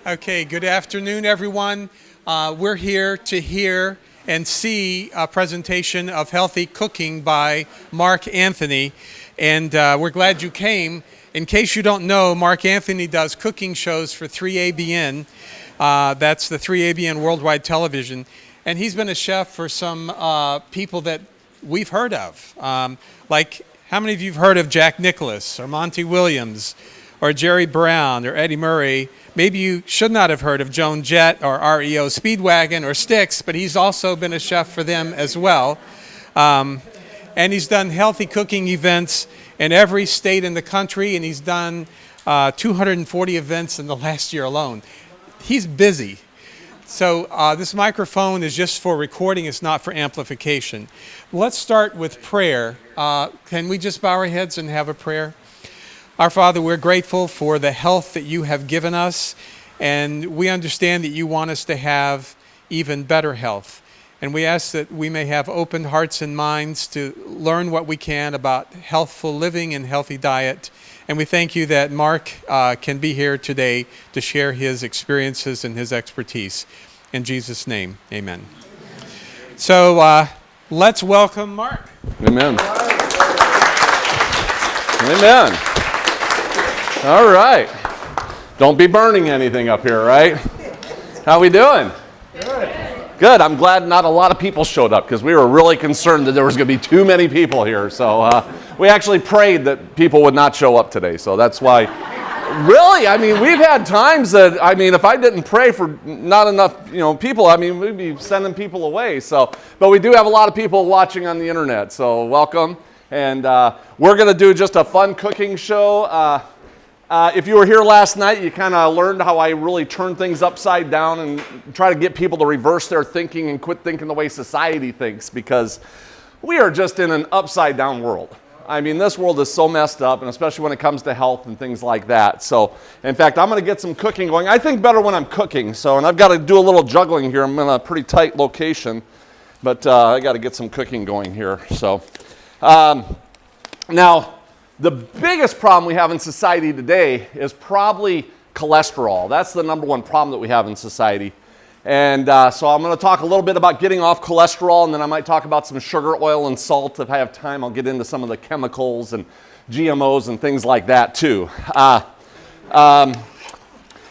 Okay, good afternoon, everyone. We're here to hear and see a presentation of healthy cooking by Mark Anthony, and we're glad you came. In case you don't know, Mark Anthony does cooking shows for 3ABN. That's the 3ABN Worldwide Television, and he's been a chef for some people that we've heard of. Like, how many of you have heard of Jack Nicklaus or Monty Williams or Jerry Brown or Eddie Murray? Maybe you should not have heard of Joan Jett or REO Speedwagon or Styx, but he's also been a chef for them as well. And he's done healthy cooking events in every state in the country, and he's done 240 events in the last year alone. He's busy. So this microphone is just for recording, it's not for amplification. Let's start with prayer. Can we just bow our heads and have a prayer? Our Father, we're grateful for the health that you have given us, and we understand that you want us to have even better health. And we ask that we may have open hearts and minds to learn what we can about healthful living and healthy diet. And we thank you that Mark can be here today to share his experiences and his expertise. In Jesus' name, amen. So let's welcome Mark. Amen. Amen. All right. Don't be burning anything up here, right? How we doing? Good. I'm glad not a lot of people showed up because we were really concerned that there was going to be too many people here. So we actually prayed that people would not show up today. So that's why. Really, I mean, we've had times that, I mean, if I didn't pray for not enough, people, I mean, we'd be sending people away. So, but we do have a lot of people watching on the internet. So welcome. And we're going to do just a fun cooking show. If you were here last night, you kind of learned how I really turn things upside down and try to get people to reverse their thinking and quit thinking the way society thinks, because we are just in an upside down world. I mean, this world is so messed up, and especially when it comes to health and things like that. So, in fact, I'm going to get some cooking going. I think better when I'm cooking, and I've got to do a little juggling here. I'm in a pretty tight location, but I got to get some cooking going here. So, now, the biggest problem we have in society today is probably cholesterol. That's the number one problem that we have in society. And so I'm going to talk a little bit about getting off cholesterol, and then I might talk about some sugar, oil, and salt. If I have time, I'll get into some of the chemicals and GMOs and things like that too. Yeah,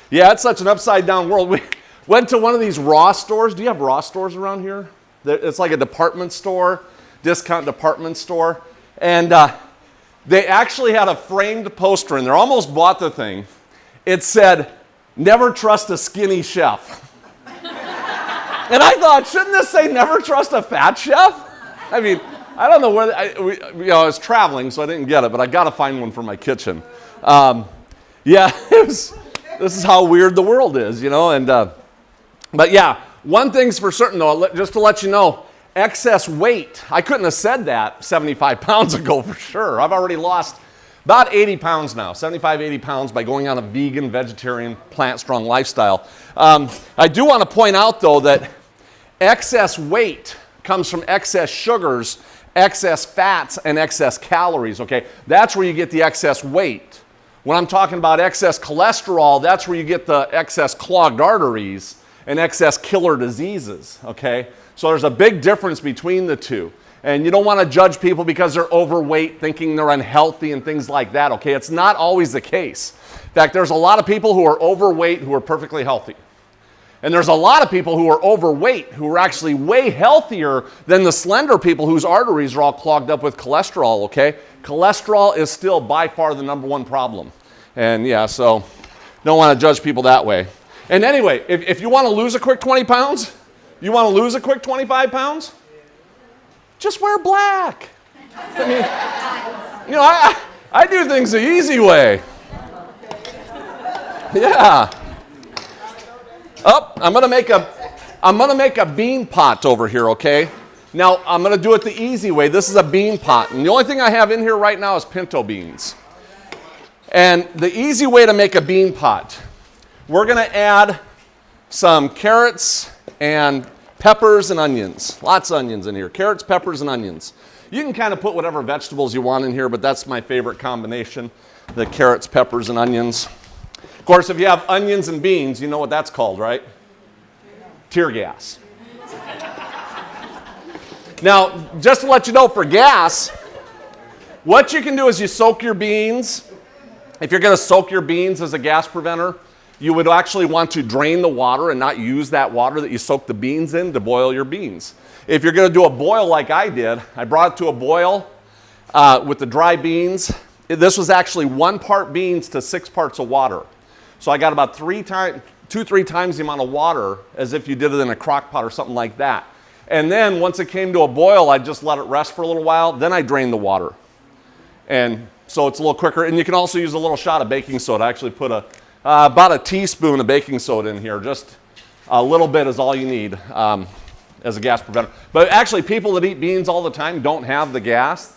it's such an upside down world. We went to one of these Raw stores. Do you have Raw stores around here? It's like a department store, discount department store. And they actually had a framed poster in there. Almost bought the thing. It said, "Never trust a skinny chef." And I thought, shouldn't this say never trust a fat chef? I mean, I don't know where, I was traveling, so I didn't get it, but I got to find one for my kitchen. Yeah, this is how weird the world is, and, but yeah, one thing's for certain though, just to let you know, excess weight. I couldn't have said that 75 pounds ago for sure. I've already lost about 80 pounds now, 75, 80 pounds by going on a vegan, vegetarian, plant-strong lifestyle. I do want to point out, though, that excess weight comes from excess sugars, excess fats, and excess calories, okay? That's where you get the excess weight. When I'm talking about excess cholesterol, that's where you get the excess clogged arteries and excess killer diseases, okay? So there's a big difference between the two. And you don't want to judge people because they're overweight, thinking they're unhealthy and things like that, okay? It's not always the case. In fact, there's a lot of people who are overweight who are perfectly healthy. And there's a lot of people who are overweight who are actually way healthier than the slender people whose arteries are all clogged up with cholesterol, okay? Cholesterol is still by far the number one problem. And yeah, so don't want to judge people that way. And anyway, if you want to lose a quick 20 pounds, you want to lose a quick 25 pounds? Just wear black. I mean, I do things the easy way. Yeah. Oh, I'm gonna make a bean pot over here, okay? Now I'm gonna do it the easy way. This is a bean pot, and the only thing I have in here right now is pinto beans. And the easy way to make a bean pot, we're gonna add some carrots and peppers and onions. Lots of onions in here. Carrots, peppers, and onions. You can kind of put whatever vegetables you want in here, but that's my favorite combination, the carrots, peppers, and onions. Of course, if you have onions and beans, you know what that's called, right? Tear gas. Now, just to let you know, for gas, what you can do is you soak your beans. If you're going to soak your beans as a gas preventer, you would actually want to drain the water and not use that water that you soaked the beans in to boil your beans. If you're going to do a boil like I did, I brought it to a boil with the dry beans. This was actually 1 part beans to 6 parts of water. So I got about 3 times the amount of water as if you did it in a crock pot or something like that. And then once it came to a boil, I just let it rest for a little while. Then I drained the water. And so it's a little quicker. And you can also use a little shot of baking soda. I actually put about a teaspoon of baking soda in here. Just a little bit is all you need as a gas preventer. But actually, people that eat beans all the time don't have the gas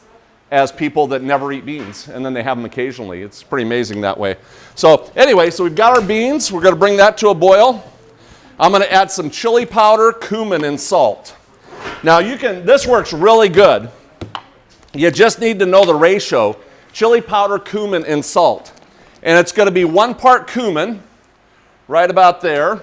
as people that never eat beans, and then they have them occasionally. It's pretty amazing that way. So anyway, so we've got our beans. We're going to bring that to a boil. I'm going to add some chili powder, cumin, and salt. Now this works really good. You just need to know the ratio, chili powder, cumin, and salt. And it's going to be 1 part cumin, right about there,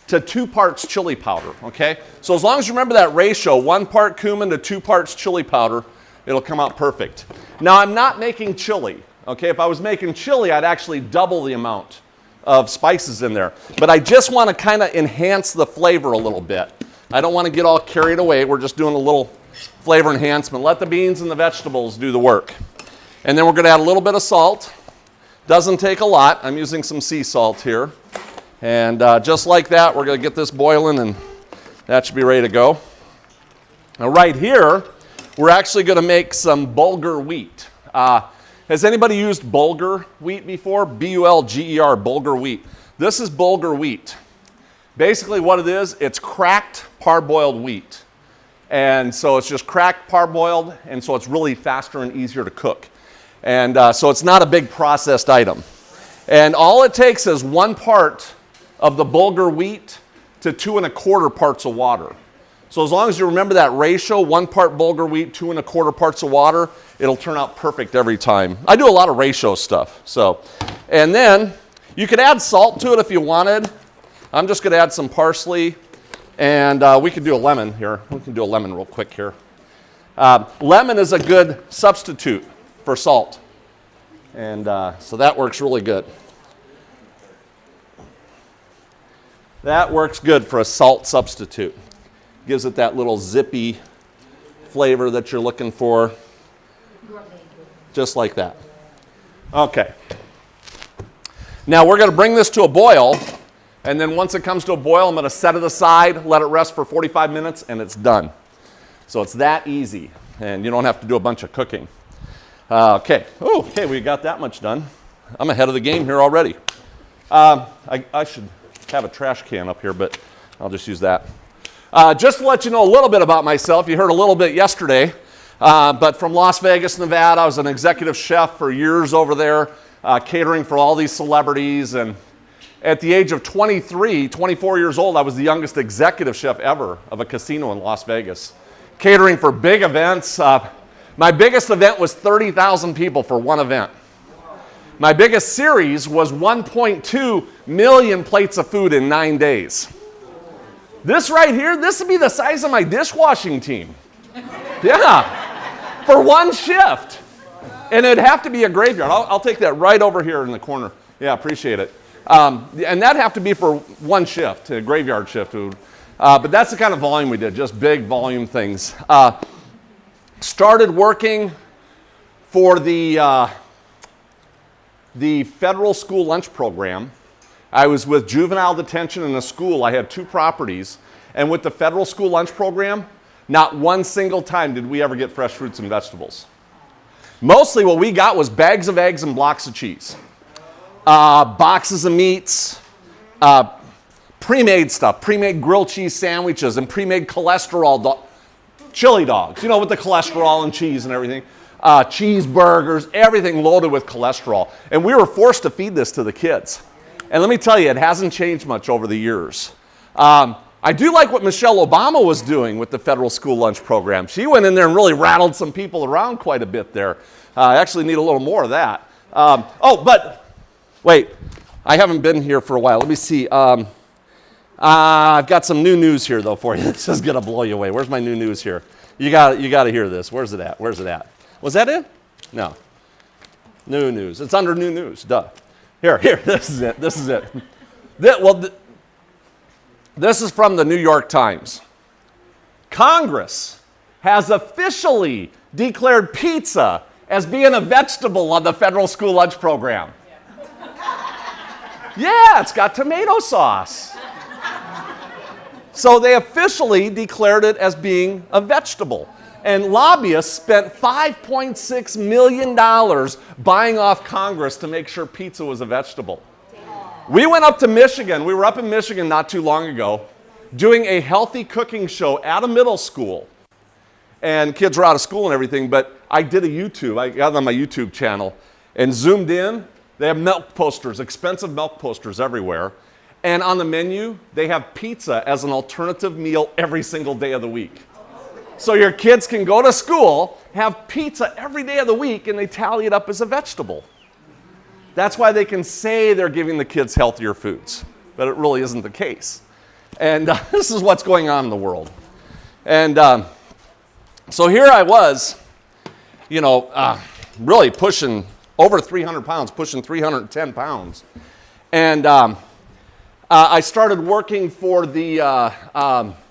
to 2 parts chili powder, okay? So as long as you remember that ratio, 1 part cumin to 2 parts chili powder, it'll come out perfect. Now, I'm not making chili, okay? If I was making chili, I'd actually double the amount of spices in there. But I just want to kind of enhance the flavor a little bit. I don't want to get all carried away. We're just doing a little flavor enhancement. Let the beans and the vegetables do the work. And then we're going to add a little bit of salt. Doesn't take a lot. I'm using some sea salt here. And just like that, we're going to get this boiling, and that should be ready to go. Now, right here, we're actually going to make some bulgur wheat. Has anybody used bulgur wheat before? B-U-L-G-E-R, bulgur wheat. This is bulgur wheat. Basically what it is, it's cracked parboiled wheat. And so it's just cracked parboiled, and so it's really faster and easier to cook. And so it's not a big processed item. And all it takes is 1 part of the bulgur wheat to 2 1/4 parts of water. So as long as you remember that ratio, 1 part bulgur wheat, 2 1/4 parts of water, it'll turn out perfect every time. I do a lot of ratio stuff. And then you could add salt to it if you wanted. I'm just going to add some parsley, and we could do a lemon here. We can do a lemon real quick here. Lemon is a good substitute for salt, and so that works really good. That works good for a salt substitute. Gives it that little zippy flavor that you're looking for. Just like that. Okay. Now we're going to bring this to a boil, and then once it comes to a boil, I'm going to set it aside, let it rest for 45 minutes, and it's done. So it's that easy, and you don't have to do a bunch of cooking. Okay. Oh, okay, we got that much done. I'm ahead of the game here already. I should have a trash can up here, but I'll just use that. Just to let you know a little bit about myself, you heard a little bit yesterday, but from Las Vegas, Nevada, I was an executive chef for years over there, catering for all these celebrities. And at the age of 24 years old, I was the youngest executive chef ever of a casino in Las Vegas, catering for big events. My biggest event was 30,000 people for one event. My biggest series was 1.2 million plates of food in 9 days. This right here, this would be the size of my dishwashing team. Yeah, for one shift. And it'd have to be a graveyard. I'll take that right over here in the corner. Yeah, appreciate it. And that'd have to be for one shift, a graveyard shift. But that's the kind of volume we did, just big volume things. Started working for the federal school lunch program. I was with juvenile detention in a school. I had 2 properties. And with the federal school lunch program, not one single time did we ever get fresh fruits and vegetables. Mostly what we got was bags of eggs and blocks of cheese. Boxes of meats, pre-made stuff, pre-made grilled cheese sandwiches and pre-made cholesterol chili dogs, you know, with the cholesterol and cheese and everything. Cheeseburgers, everything loaded with cholesterol. And we were forced to feed this to the kids. And let me tell you, it hasn't changed much over the years. I do like what Michelle Obama was doing with the federal school lunch program. She went in there and really rattled some people around quite a bit there. I actually need a little more of that. But wait, I haven't been here for a while. Let me see. I've got some new news here, though, for you. This is going to blow you away. Where's my new news here? You got to hear this. Where's it at? Was that it? No. New news. It's under new news. Duh. Here. This is it. This is from the New York Times. Congress has officially declared pizza as being a vegetable on the federal school lunch program. Yeah, it's got tomato sauce. So they officially declared it as being a vegetable. And lobbyists spent $5.6 million buying off Congress to make sure pizza was a vegetable. We went up to Michigan. We were up in Michigan not too long ago doing a healthy cooking show at a middle school. And kids were out of school and everything, but I did a YouTube. I got it on my YouTube channel and zoomed in. They have milk posters, expensive milk posters everywhere. And on the menu, they have pizza as an alternative meal every single day of the week. So your kids can go to school, have pizza every day of the week, and they tally it up as a vegetable. That's why they can say they're giving the kids healthier foods, but it really isn't the case. And this is what's going on in the world. And so here I was, really pushing over 300 pounds, pushing 310 pounds. And I started working for the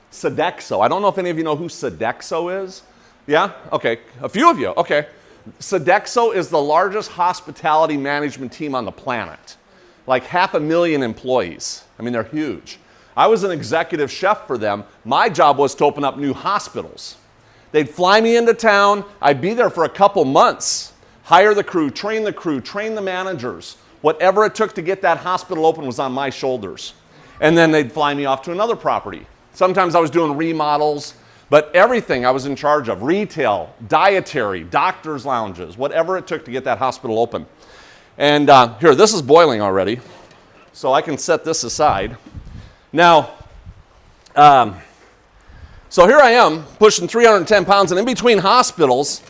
Sodexo. I don't know if any of you know who Sodexo is. Yeah? Okay. A few of you. Okay. Sodexo is the largest hospitality management team on the planet. Like 500,000 employees. I mean, they're huge. I was an executive chef for them. My job was to open up new hospitals. They'd fly me into town. I'd be there for a couple months. Hire the crew, train the managers. Whatever it took to get that hospital open was on my shoulders. And then they'd fly me off to another property. Sometimes I was doing remodels, but everything I was in charge of, retail, dietary, doctor's lounges, whatever it took to get that hospital open. And here, this is boiling already, so I can set this aside. Now, so here I am, pushing 310 pounds, and in between hospitals,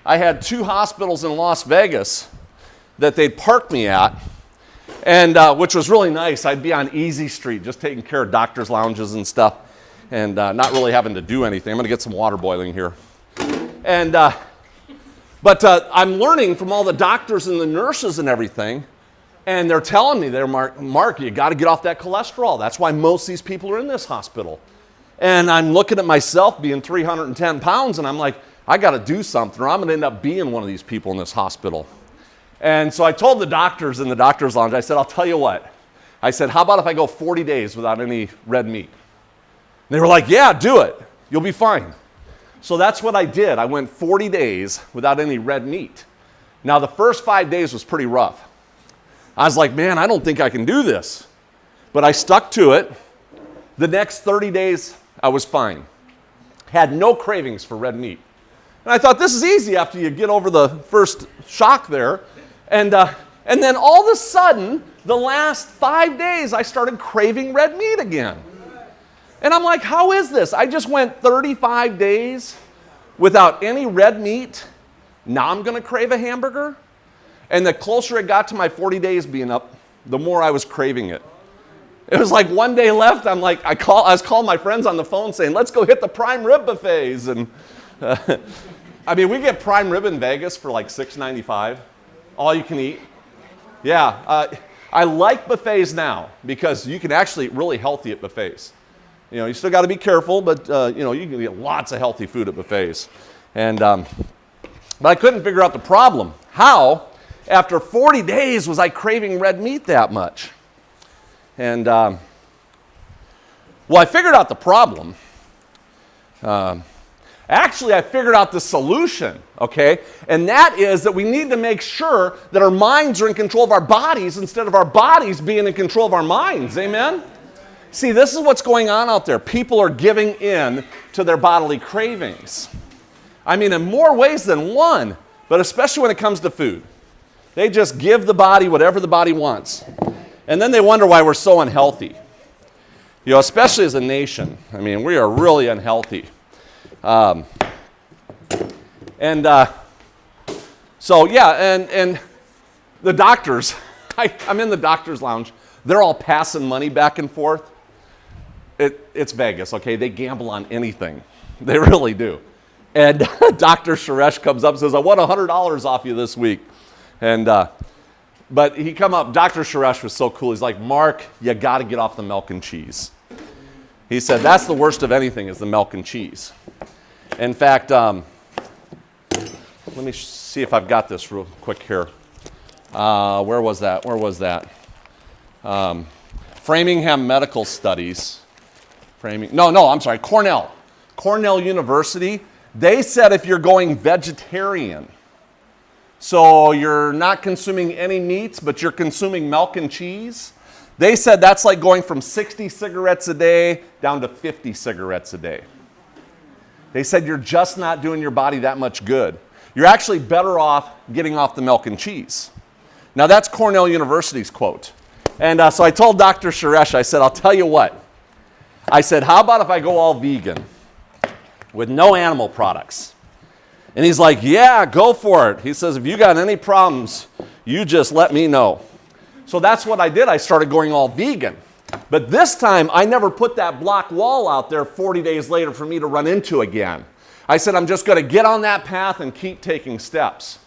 I had 2 hospitals in Las Vegas that they'd park me at, and which was really nice. I'd be on Easy Street, just taking care of doctors' lounges and stuff, and not really having to do anything. I'm going to get some water boiling here. And but I'm learning from all the doctors and the nurses and everything, and they're telling me, Mark, you got to get off that cholesterol. That's why most of these people are in this hospital. And I'm looking at myself being 310 pounds, and I'm like, I got to do something, or I'm going to end up being one of these people in this hospital. And so I told the doctors in the doctor's lounge, I said, I'll tell you what. I said, how about if I go 40 days without any red meat? And they were like, yeah, do it. You'll be fine. So that's what I did. I went 40 days without any red meat. Now, the first 5 days was pretty rough. I was like, man, I don't think I can do this. But I stuck to it. The next 30 days, I was fine. Had no cravings for red meat. And I thought, this is easy after you get over the first shock there. And then all of a sudden, the last 5 days, I started craving red meat again. And I'm like, how is this? I just went 35 days without any red meat. Now I'm going to crave a hamburger? And the closer it got to my 40 days being up, the more I was craving it. It was like one day left. I'm like, I was calling my friends on the phone saying, let's go hit the prime rib buffets. And I mean, we get prime rib in Vegas for like $6.95, all you can eat. Yeah, I like buffets now because you can actually eat really healthy at buffets. You still got to be careful, but you can get lots of healthy food at buffets. And but I couldn't figure out the problem. How, after 40 days, was I craving red meat that much? And well, I figured out the problem. Actually, I figured out the solution, okay? And that is that we need to make sure that our minds are in control of our bodies instead of our bodies being in control of our minds. Amen? See, this is what's going on out there. People are giving in to their bodily cravings. I mean, in more ways than one, but especially when it comes to food. They just give the body whatever the body wants. And then they wonder why we're so unhealthy. Especially as a nation. I mean, we are really unhealthy. So yeah, and the doctors, I'm in the doctor's lounge. They're all passing money back and forth. It's Vegas, okay? They gamble on anything. They really do. And Dr. Suresh comes up and says, I won $100 off you this week. And but he come up, Dr. Suresh was so cool. He's like, Mark, you got to get off the milk and cheese. He said, that's the worst of anything is the milk and cheese. In fact, let me see if I've got this real quick here. Where was that? Framingham Medical Studies. I'm sorry, Cornell University. They said if you're going vegetarian, so you're not consuming any meats, but you're consuming milk and cheese, they said that's like going from 60 cigarettes a day down to 50 cigarettes a day. They said you're just not doing your body that much good. You're actually better off getting off the milk and cheese. Now that's Cornell University's quote. And so I told Dr. Suresh, I said, I'll tell you what. I said, how about if I go all vegan with no animal products? And he's like, yeah, go for it. He says, if you got any problems, you just let me know. So that's what I did. I started going all vegan. But this time, I never put that block wall out there 40 days later for me to run into again. I said, I'm just going to get on that path and keep taking steps.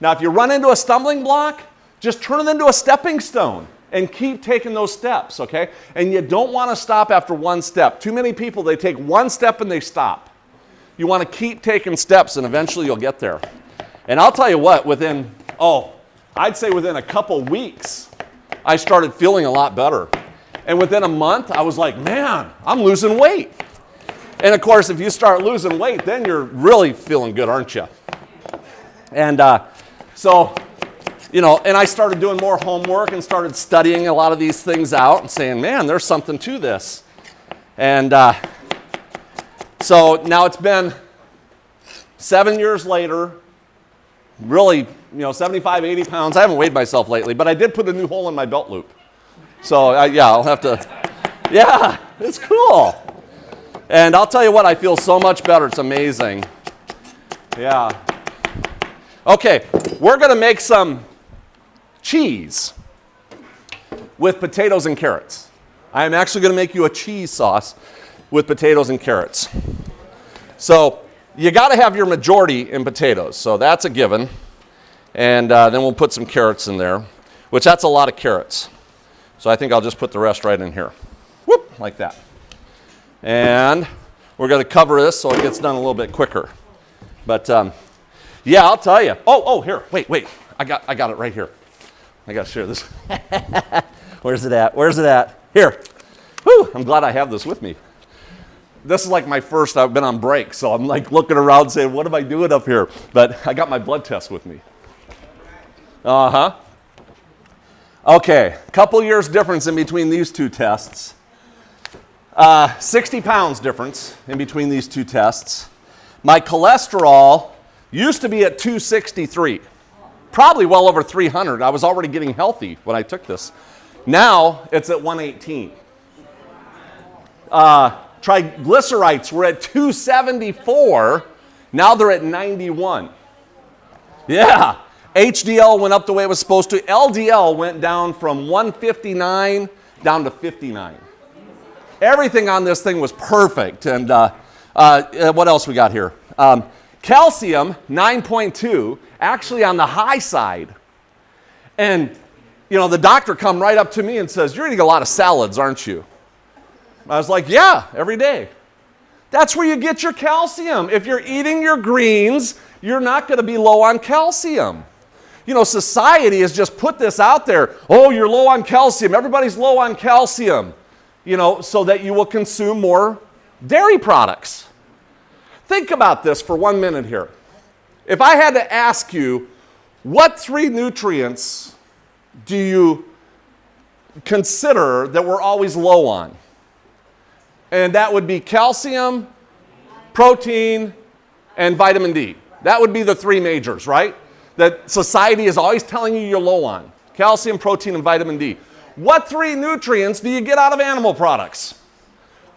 Now, if you run into a stumbling block, just turn it into a stepping stone and keep taking those steps, okay? And you don't want to stop after one step. Too many people, they take one step and they stop. You want to keep taking steps and eventually you'll get there. And I'll tell you what, I'd say within a couple weeks, I started feeling a lot better. And within a month, I was like, man, I'm losing weight. And of course, if you start losing weight, then you're really feeling good, aren't you? And and I started doing more homework and started studying a lot of these things out and saying, man, there's something to this. And so now it's been 7 years later, really, 75, 80 pounds. I haven't weighed myself lately, but I did put a new hole in my belt loop. So, I'll have to, it's cool. And I'll tell you what, I feel so much better. It's amazing. Yeah. Okay, we're going to make some cheese with potatoes and carrots. I am actually going to make you a cheese sauce with potatoes and carrots. So you got to have your majority in potatoes. So that's a given. And then we'll put some carrots in there, which that's a lot of carrots. So I think I'll just put the rest right in here. Whoop, like that. And we're going to cover this so it gets done a little bit quicker. But I'll tell you. Here, wait. I got it right here. I got to share this. Where's it at? Here. Whew, I'm glad I have this with me. This is like my first, I've been on break, so I'm like looking around saying, what am I doing up here? But I got my blood test with me. Okay, couple years difference in between these two tests. 60 pounds difference in between these two tests. My cholesterol used to be at 263, probably well over 300. I was already getting healthy when I took this. Now it's at 118. Triglycerides were at 274. Now they're at 91. Yeah. HDL went up the way it was supposed to. LDL went down from 159 down to 59. Everything on this thing was perfect. And what else we got here? Calcium, 9.2, actually on the high side. And, the doctor come right up to me and says, you're eating a lot of salads, aren't you? I was like, yeah, every day. That's where you get your calcium. If you're eating your greens, you're not going to be low on calcium. Society has just put this out there. Oh, you're low on calcium. Everybody's low on calcium. So that you will consume more dairy products. Think about this for 1 minute here. If I had to ask you, what 3 nutrients do you consider that we're always low on? And that would be calcium, protein, and vitamin D. That would be the 3 majors, right? That society is always telling you you're low on. Calcium, protein, and vitamin D. What 3 nutrients do you get out of animal products?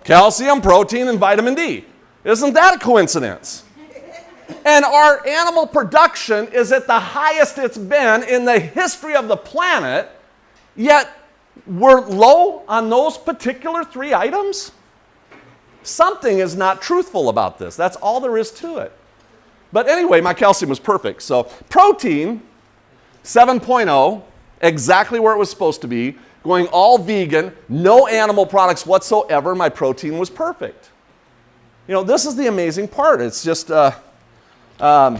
Calcium, protein, and vitamin D. Isn't that a coincidence? And our animal production is at the highest it's been in the history of the planet, Yet we're low on those particular 3 items? Something is not truthful about this. That's all there is to it. But anyway, my calcium was perfect. So protein, 7.0, exactly where it was supposed to be, going all vegan, no animal products whatsoever. My protein was perfect. You know, this is the amazing part. It's just, now I'm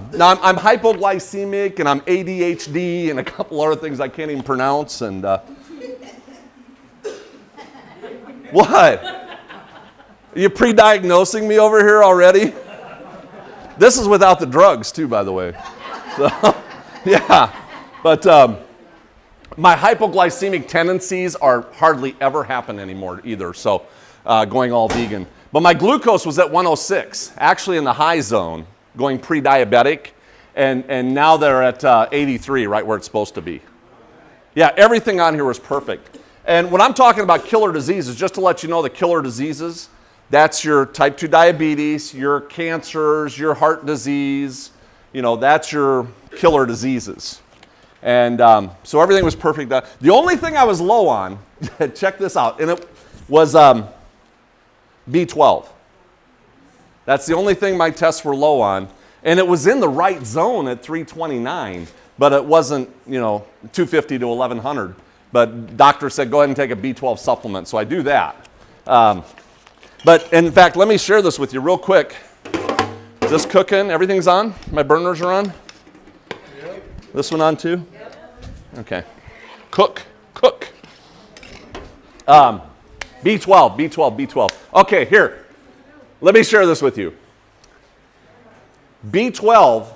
hypoglycemic and I'm ADHD and a couple other things I can't even pronounce. And what? Are you pre-diagnosing me over here already? This is without the drugs too, by the way. So, yeah. But my hypoglycemic tendencies are hardly ever happen anymore either, so going all vegan. But my glucose was at 106, actually in the high zone, going pre-diabetic, and now they're at 83, right where it's supposed to be. Yeah, everything on here was perfect. And when I'm talking about killer diseases, just to let you know the killer diseases, that's your type 2 diabetes, your cancers, your heart disease, you know, that's your killer diseases. And so everything was perfect. The only thing I was low on, check this out, and it was B12. That's the only thing my tests were low on. And it was in the right zone at 329, but it wasn't, you know, 250 to 1100. But doctor said, go ahead and take a B12 supplement, so I do that. But in fact, let me share this with you real quick. Is this cooking? Everything's on? My burners are on? Yep. This one on too? Yep. Okay. Cook. B12. Okay, here. Let me share this with you. B12,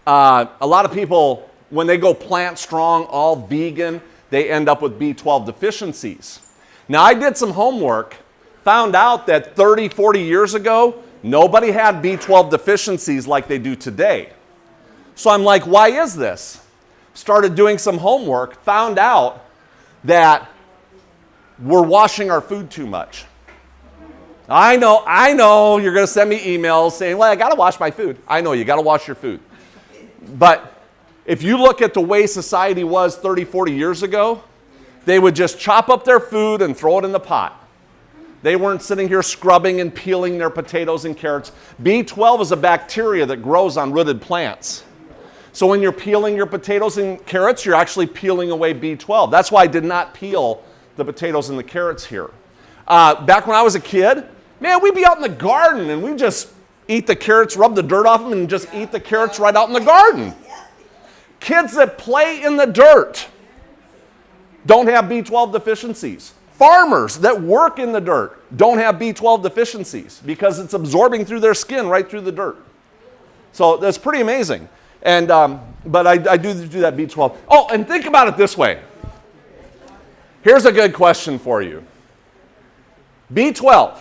a lot of people, when they go plant strong, all vegan, they end up with B12 deficiencies. Now, I did some homework, found out that 30, 40 years ago, nobody had B12 deficiencies like they do today. So I'm like, why is this? Started doing some homework, found out that we're washing our food too much. I know, you're going to send me emails saying, well, I got to wash my food. I know, you got to wash your food. But if you look at the way society was 30, 40 years ago, they would just chop up their food and throw it in the pot. They weren't sitting here scrubbing and peeling their potatoes and carrots. B12 is a bacteria that grows on rooted plants. So when you're peeling your potatoes and carrots, you're actually peeling away B12. That's why I did not peel the potatoes and the carrots here. Back when I was a kid, man, we'd be out in the garden and we'd just eat the carrots, rub the dirt off them, and just eat the carrots right out in the garden. Kids that play in the dirt don't have B12 deficiencies. Farmers that work in the dirt don't have B12 deficiencies because it's absorbing through their skin right through the dirt. So that's pretty amazing. And but I do that B12. Oh, and think about it this way. Here's a good question for you. B12.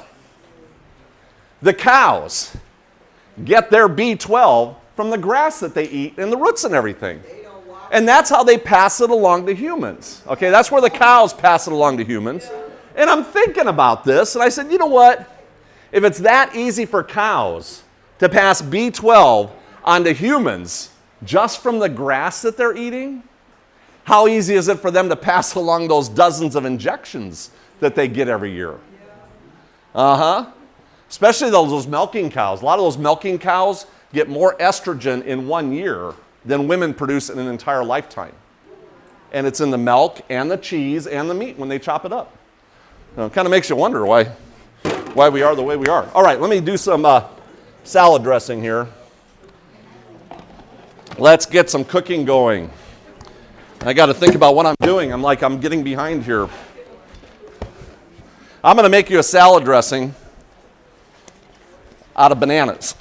The cows get their B12 from the grass that they eat and the roots and everything. And that's how they pass it along to humans. Okay, that's where the cows pass it along to humans. And I'm thinking about this, and I said, you know what? If it's that easy for cows to pass B12 onto humans just from the grass that they're eating, how easy is it for them to pass along those dozens of injections that they get every year? Especially those milking cows. A lot of those milking cows get more estrogen in 1 year than women produce in an entire lifetime. And it's in the milk and the cheese and the meat when they chop it up. It kind of makes you wonder why we are the way we are. All right, let me do some salad dressing here. Let's get some cooking going. I got to think about what I'm doing. I'm getting behind here. I'm going to make you a salad dressing out of bananas.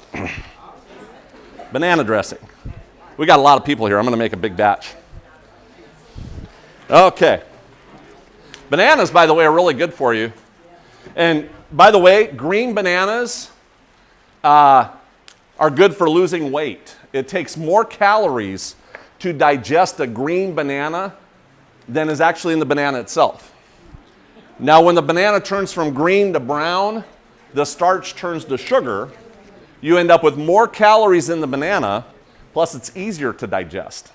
Banana dressing. We got a lot of people here. I'm going to make a big batch. Okay. Bananas, by the way, are really good for you. And by the way, green bananas are good for losing weight. It takes more calories to digest a green banana than is actually in the banana itself. Now, when the banana turns from green to brown, the starch turns to sugar. You end up with more calories in the banana, plus it's easier to digest.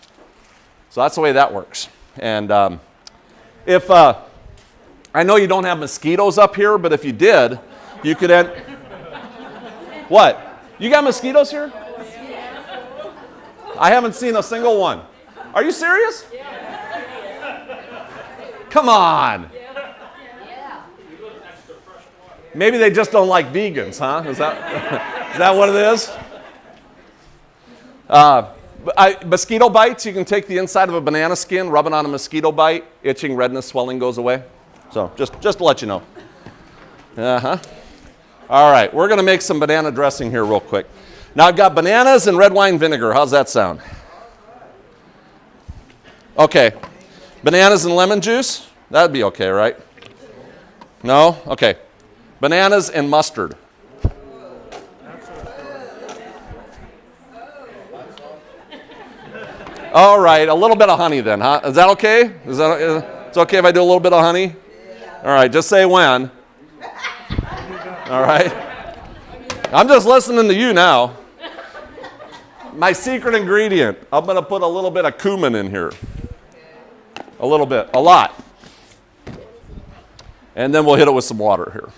So that's the way that works. And If I know you don't have mosquitoes up here, but if you did, you could end. What? You got mosquitoes here? I haven't seen a single one. Are you serious? Come on. Maybe they just don't like vegans, huh? Is that what it is? Mosquito bites, you can take the inside of a banana skin, rub it on a mosquito bite, itching, redness, swelling goes away. So just to let you know. All right, we're going to make some banana dressing here real quick. Now I've got bananas and red wine vinegar. How's that sound? Okay. Bananas and lemon juice? That'd be okay, right? No? Okay. Bananas and mustard. All right, a little bit of honey then, huh? Is that okay? It's okay if I do a little bit of honey? All right, just say when. All right. I'm just listening to you now. My secret ingredient, I'm going to put a little bit of cumin in here. A little bit, a lot. And then we'll hit it with some water here.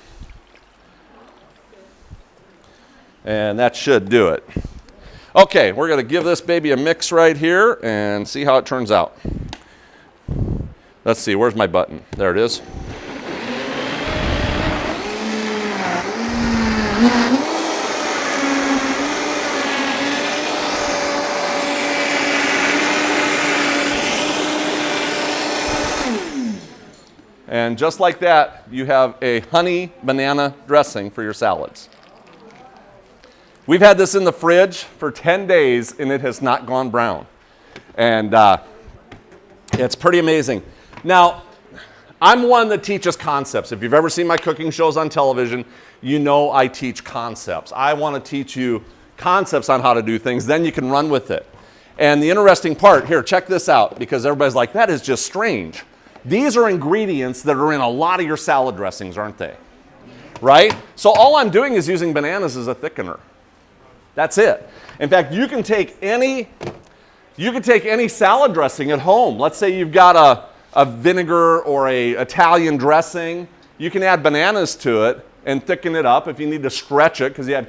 And that should do it. Okay, we're going to give this baby a mix right here and see how it turns out. Let's see, where's my button? There it is. And just like that, you have a honey banana dressing for your salads. We've had this in the fridge for 10 days and it has not gone brown. And it's pretty amazing. Now, I'm one that teaches concepts. If you've ever seen my cooking shows on television, you know I teach concepts. I want to teach you concepts on how to do things, then you can run with it. And the interesting part, here, check this out, because everybody's like, that is just strange. These are ingredients that are in a lot of your salad dressings, aren't they? Right? So all I'm doing is using bananas as a thickener. That's it. In fact, you can take any salad dressing at home. Let's say you've got a vinegar or a Italian dressing. You can add bananas to it and thicken it up. If you need to stretch it because you had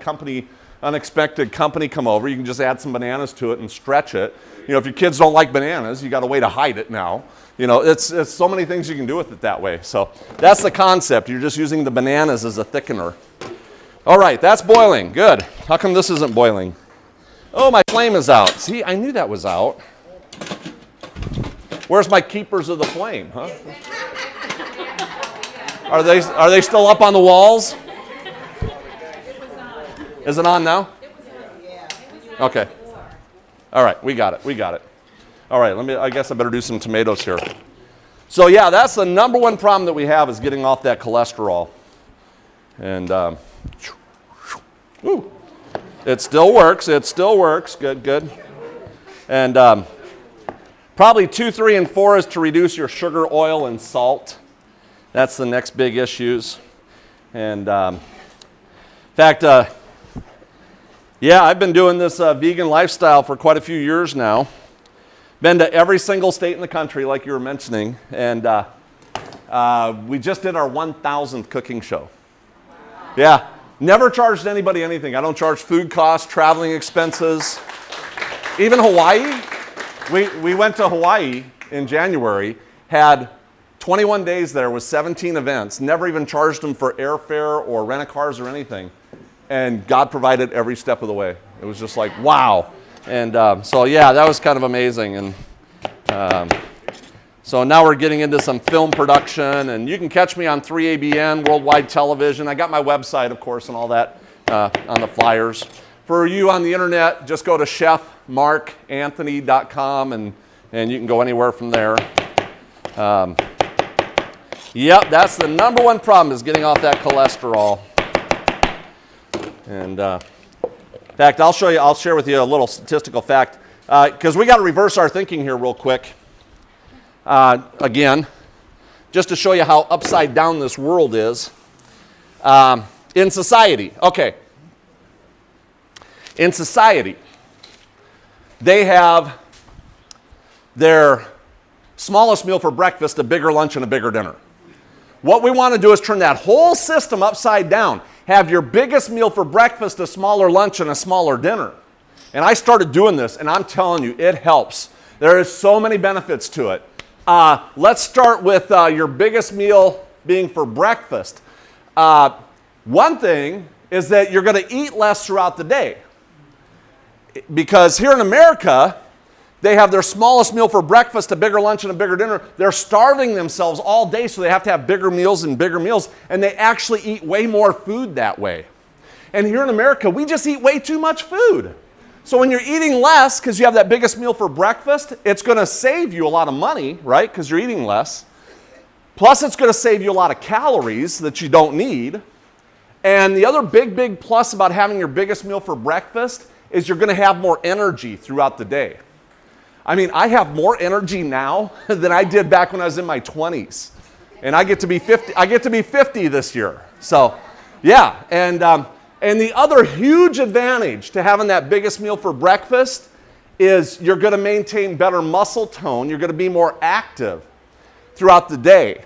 unexpected company come over, you can just add some bananas to it and stretch it. You know, if your kids don't like bananas, you got a way to hide it now. You know, it's so many things you can do with it that way. So that's the concept. You're just using the bananas as a thickener. All right, that's boiling. Good. How come this isn't boiling? Oh, my flame is out. See, I knew that was out. Where's my keepers of the flame, huh? Are they still up on the walls? Is it on now? Okay. All right, we got it. All right, I guess I better do some tomatoes here. So yeah, that's the number one problem that we have is getting off that cholesterol. And it still works. Good. And probably 2, 3, and 4 is to reduce your sugar, oil, and salt. That's the next big issues. And in fact, I've been doing this vegan lifestyle for quite a few years now. Been to every single state in the country, like you were mentioning, and we just did our 1,000th cooking show. Yeah, never charged anybody anything. I don't charge food costs, traveling expenses. Even Hawaii, we went to Hawaii in January, had 21 days there with 17 events, never even charged them for airfare or rent-a-cars or anything. And God provided every step of the way. It was just like, wow. And so yeah, that was kind of amazing. And so now we're getting into some film production, and you can catch me on 3ABN, Worldwide Television. I got my website, of course, and all that on the flyers. For you on the internet, just go to chefmarkanthony.com, and you can go anywhere from there. Yep, that's the number one problem is getting off that cholesterol. And in fact, I'll share with you a little statistical fact, because we got to reverse our thinking here real quick. Again, just to show you how upside down this world is. In society, okay. In society, they have their smallest meal for breakfast, a bigger lunch, and a bigger dinner. What we want to do is turn that whole system upside down. Have your biggest meal for breakfast, a smaller lunch, and a smaller dinner. And I started doing this, and I'm telling you, it helps. There is so many benefits to it. Let's start with your biggest meal being for breakfast. One thing is that you're going to eat less throughout the day. Because here in America, they have their smallest meal for breakfast, a bigger lunch, and a bigger dinner. They're starving themselves all day, so they have to have bigger meals, and they actually eat way more food that way. And here in America, we just eat way too much food. So when you're eating less, because you have that biggest meal for breakfast, it's going to save you a lot of money, right, because you're eating less. Plus, it's going to save you a lot of calories that you don't need. And the other big plus about having your biggest meal for breakfast is you're going to have more energy throughout the day. I mean, I have more energy now than I did back when I was in my 20s. And I get to be 50, I get to be 50 this year. So, yeah. And the other huge advantage to having that biggest meal for breakfast is you're going to maintain better muscle tone. You're going to be more active throughout the day.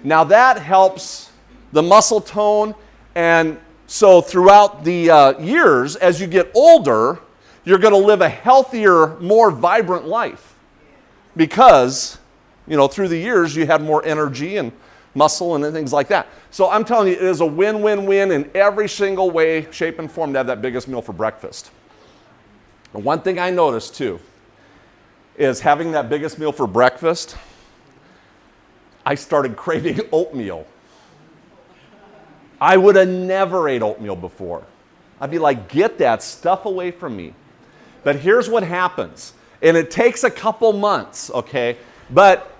Now that helps the muscle tone, and so throughout the years, as you get older, you're going to live a healthier, more vibrant life because, through the years you had more energy and muscle and things like that. So I'm telling you, it is a win-win-win in every single way, shape, and form to have that biggest meal for breakfast. And one thing I noticed too is having that biggest meal for breakfast, I started craving oatmeal. I would have never ate oatmeal before. I'd be like, get that stuff away from me. But here's what happens, and it takes a couple months, okay? But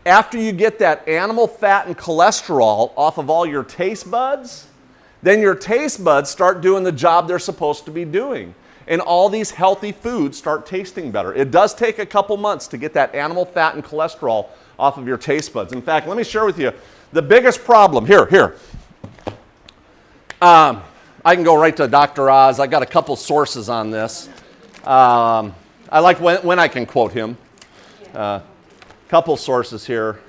after you get that animal fat and cholesterol off of all your taste buds, then your taste buds start doing the job they're supposed to be doing. And all these healthy foods start tasting better. It does take a couple months to get that animal fat and cholesterol off of your taste buds. In fact, let me share with you the biggest problem. Here. I can go right to Dr. Oz. I got a couple sources on this. I like when I can quote him. Couple sources here,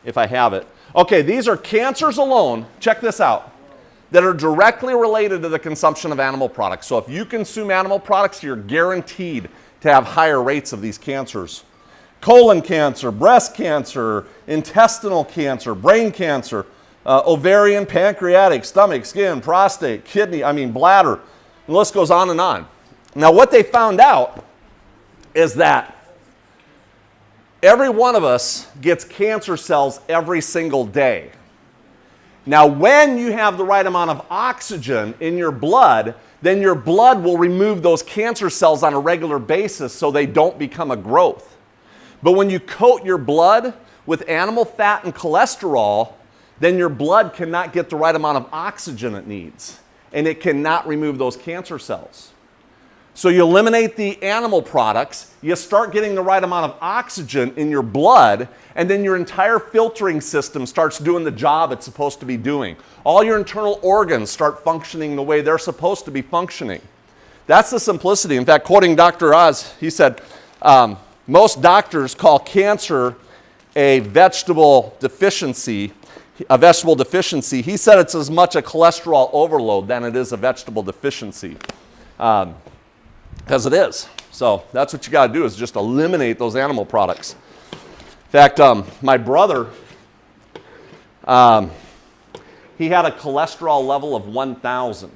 if I have it. Okay, these are cancers alone, check this out, that are directly related to the consumption of animal products. So if you consume animal products, you're guaranteed to have higher rates of these cancers. Colon cancer, breast cancer, intestinal cancer, brain cancer, ovarian, pancreatic, stomach, skin, prostate, kidney, bladder. The list goes on and on. Now what they found out is that every one of us gets cancer cells every single day. Now when you have the right amount of oxygen in your blood, then your blood will remove those cancer cells on a regular basis so they don't become a growth. But when you coat your blood with animal fat and cholesterol, then your blood cannot get the right amount of oxygen it needs, and it cannot remove those cancer cells. So you eliminate the animal products, you start getting the right amount of oxygen in your blood, and then your entire filtering system starts doing the job it's supposed to be doing. All your internal organs start functioning the way they're supposed to be functioning. That's the simplicity. In fact, quoting Dr. Oz, he said, most doctors call cancer a vegetable deficiency. He said it's as much a cholesterol overload than it is a vegetable deficiency. Because it is. So that's what you got to do, is just eliminate those animal products. In fact, my brother, he had a cholesterol level of 1,000.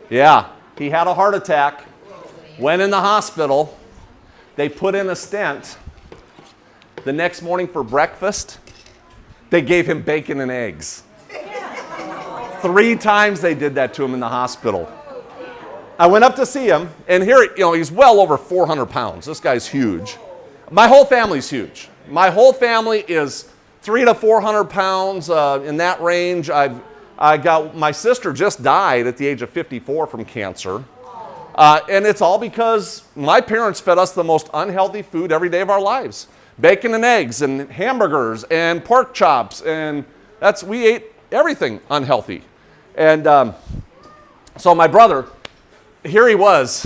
Yeah, he had a heart attack, went in the hospital, they put in a stent. The next morning for breakfast, they gave him bacon and eggs. 3 times they did that to him in the hospital. I went up to see him, and here, he's well over 400 pounds. This guy's huge. My whole family's huge. My whole family is 300 to 400 pounds, in that range. My sister just died at the age of 54 from cancer. And it's all because my parents fed us the most unhealthy food every day of our lives. Bacon and eggs and hamburgers and pork chops, and we ate everything unhealthy. And so my brother, here he was,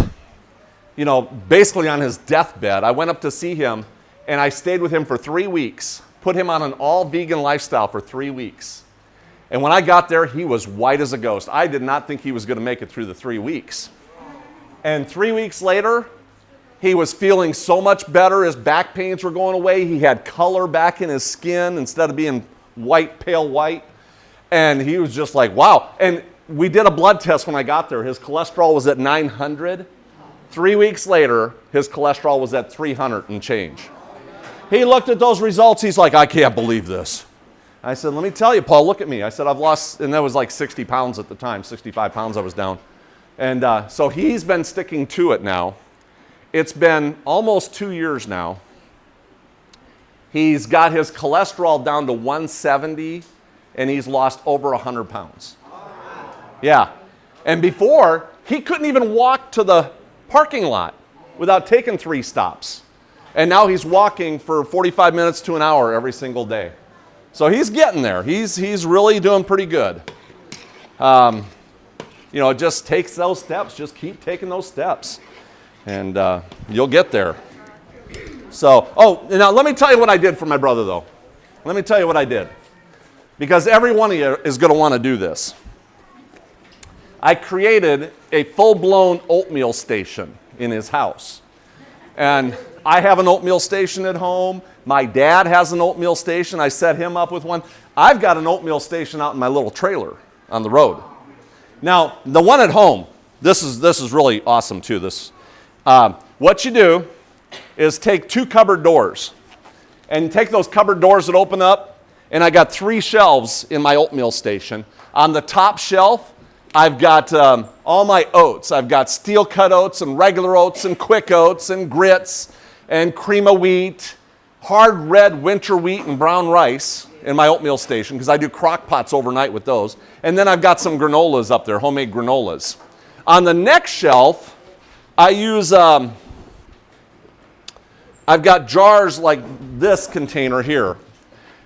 basically on his deathbed. I went up to see him, and I stayed with him for 3 weeks, put him on an all-vegan lifestyle for 3 weeks. And when I got there, he was white as a ghost. I did not think he was going to make it through the 3 weeks. And 3 weeks later, he was feeling so much better. His back pains were going away. He had color back in his skin instead of being white, pale white. And he was just like, wow. And we did a blood test when I got there. His cholesterol was at 900. 3 weeks later, his cholesterol was at 300 and change. He looked at those results. He's like, I can't believe this. I said, let me tell you, Paul, look at me. I said, I've lost, and that was like 60 pounds at the time, 65 pounds I was down. And so he's been sticking to it now. It's been almost 2 years now. He's got his cholesterol down to 170, and he's lost over 100 pounds. Yeah. And before, he couldn't even walk to the parking lot without taking 3 stops. And now he's walking for 45 minutes to an hour every single day. So he's getting there. He's really doing pretty good. You know, it just takes those steps. Just keep taking those steps. And you'll get there. So, now let me tell you what I did for my brother, though. Let me tell you what I did. Because every one of you is going to want to do this. I created a full-blown oatmeal station in his house. And I have an oatmeal station at home. My dad has an oatmeal station. I set him up with one. I've got an oatmeal station out in my little trailer on the road. Now, the one at home, this is really awesome too. What you do is take 2 cupboard doors and take those cupboard doors that open up, and I got 3 shelves in my oatmeal station. On the top shelf, I've got all my oats. I've got steel cut oats and regular oats and quick oats and grits and cream of wheat, hard red winter wheat and brown rice in my oatmeal station because I do crock pots overnight with those. And then I've got some granolas up there, homemade granolas. On the next shelf, I use, I've got jars like this container here.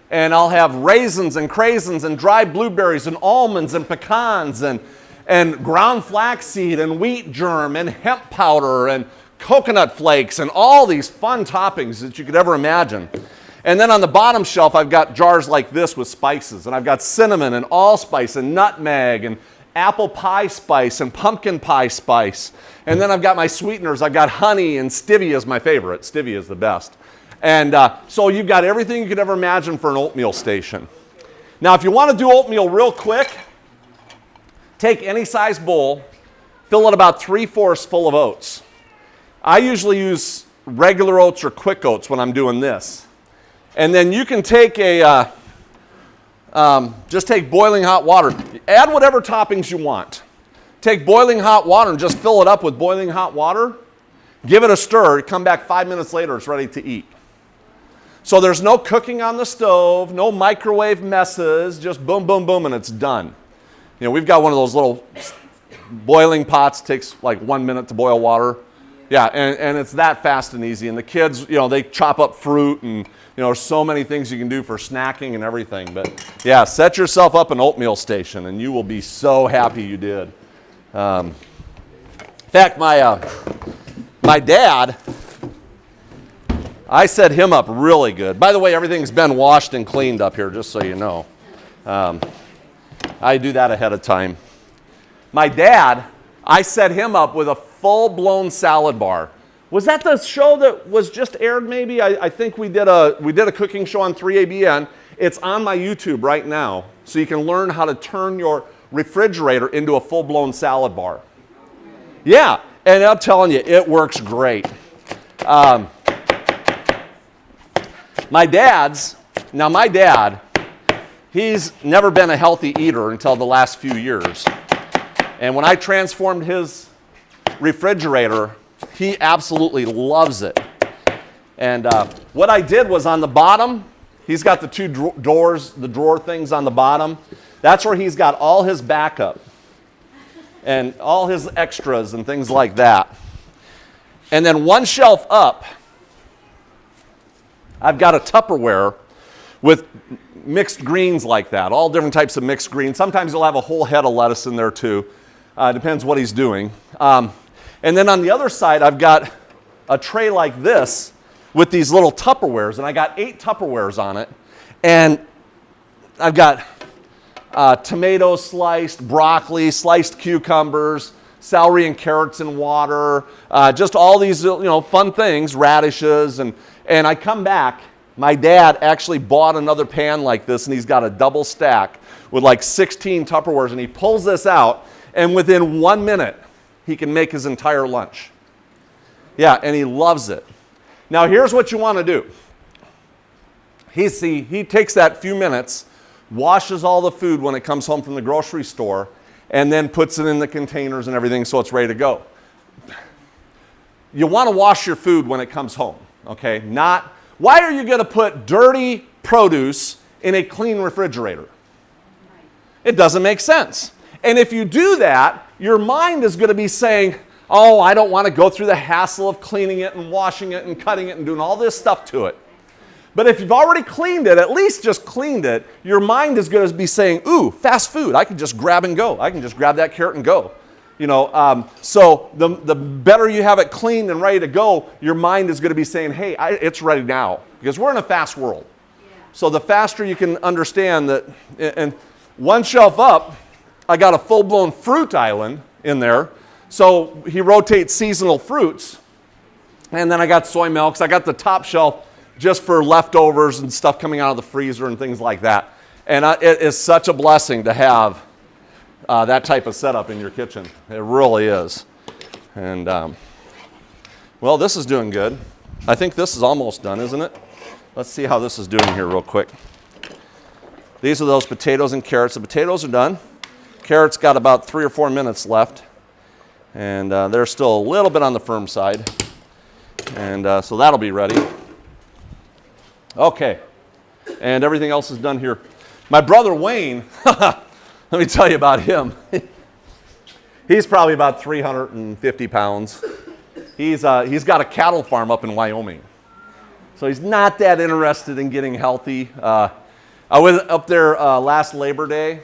And I'll have raisins and craisins and dried blueberries and almonds and pecans and ground flaxseed and wheat germ and hemp powder and coconut flakes and all these fun toppings that you could ever imagine. And then on the bottom shelf, I've got jars like this with spices. And I've got cinnamon and allspice and nutmeg and apple pie spice and pumpkin pie spice. And then I've got my sweeteners. I've got honey, and stevia is my favorite. Stevia is the best. And so you've got everything you could ever imagine for an oatmeal station. Now, if you want to do oatmeal real quick, take any size bowl, fill it about 3/4 full of oats. I usually use regular oats or quick oats when I'm doing this. And then you can take just take boiling hot water. Add whatever toppings you want. Take boiling hot water and just fill it up with boiling hot water. Give it a stir. Come back 5 minutes later, it's ready to eat. So there's no cooking on the stove, no microwave messes, just boom, boom, boom, and it's done. You know, we've got one of those little boiling pots, takes like 1 minute to boil water. Yeah, and it's that fast and easy. And the kids, you know, they chop up fruit, and, you know, there's so many things you can do for snacking and everything. But yeah, set yourself up an oatmeal station, and you will be so happy you did. In fact, my dad, I set him up really good. By the way, everything's been washed and cleaned up here, just so you know. I do that ahead of time. My dad, I set him up with a full-blown salad bar. Was that the show that was just aired maybe? I think we did a cooking show on 3ABN. It's on my YouTube right now, so you can learn how to turn your refrigerator into a full-blown salad bar. Yeah, and I'm telling you, it works great. My dad, he's never been a healthy eater until the last few years. And when I transformed his refrigerator, he absolutely loves it. And what I did was on the bottom, he's got the 2 doors, the drawer things on the bottom. That's where he's got all his backup and all his extras and things like that. And then 1 shelf up, I've got a Tupperware with mixed greens like that, all different types of mixed greens. Sometimes he'll have a whole head of lettuce in there too. Depends what he's doing. And then on the other side, I've got a tray like this with these little Tupperwares, and I got 8 Tupperwares on it, and I've got tomatoes sliced, broccoli, sliced cucumbers, celery and carrots in water, just all these fun things, radishes, and I come back. My dad actually bought another pan like this, and he's got a double stack with like 16 Tupperwares, and he pulls this out, and within 1 minute, he can make his entire lunch. Yeah, and he loves it. Now, here's what you want to do. He takes that few minutes, washes all the food when it comes home from the grocery store, and then puts it in the containers and everything so it's ready to go. You want to wash your food when it comes home, okay? Why are you going to put dirty produce in a clean refrigerator? It doesn't make sense. And if you do that, your mind is going to be saying, oh, I don't want to go through the hassle of cleaning it and washing it and cutting it and doing all this stuff to it. But if you've already cleaned it, at least just cleaned it, your mind is going to be saying, ooh, fast food, I can just grab and go. I can just grab that carrot and go. So the better you have it cleaned and ready to go, your mind is going to be saying, hey, it's ready now. Because we're in a fast world. Yeah. So the faster you can understand that, and one shelf up, I got a full-blown fruit island in there. So he rotates seasonal fruits. And then I got soy milks. I got the top shelf just for leftovers and stuff coming out of the freezer and things like that. And it is such a blessing to have that type of setup in your kitchen. It really is. And, well, this is doing good. I think this is almost done, isn't it? Let's see how this is doing here real quick. These are those potatoes and carrots. The potatoes are done. Carrots got about 3 or 4 minutes left. And they're still a little bit on the firm side. And so that'll be ready. Okay. And everything else is done here. My brother Wayne, let me tell you about him. He's probably about 350 pounds. He's got a cattle farm up in Wyoming. So he's not that interested in getting healthy. I was up there last Labor Day,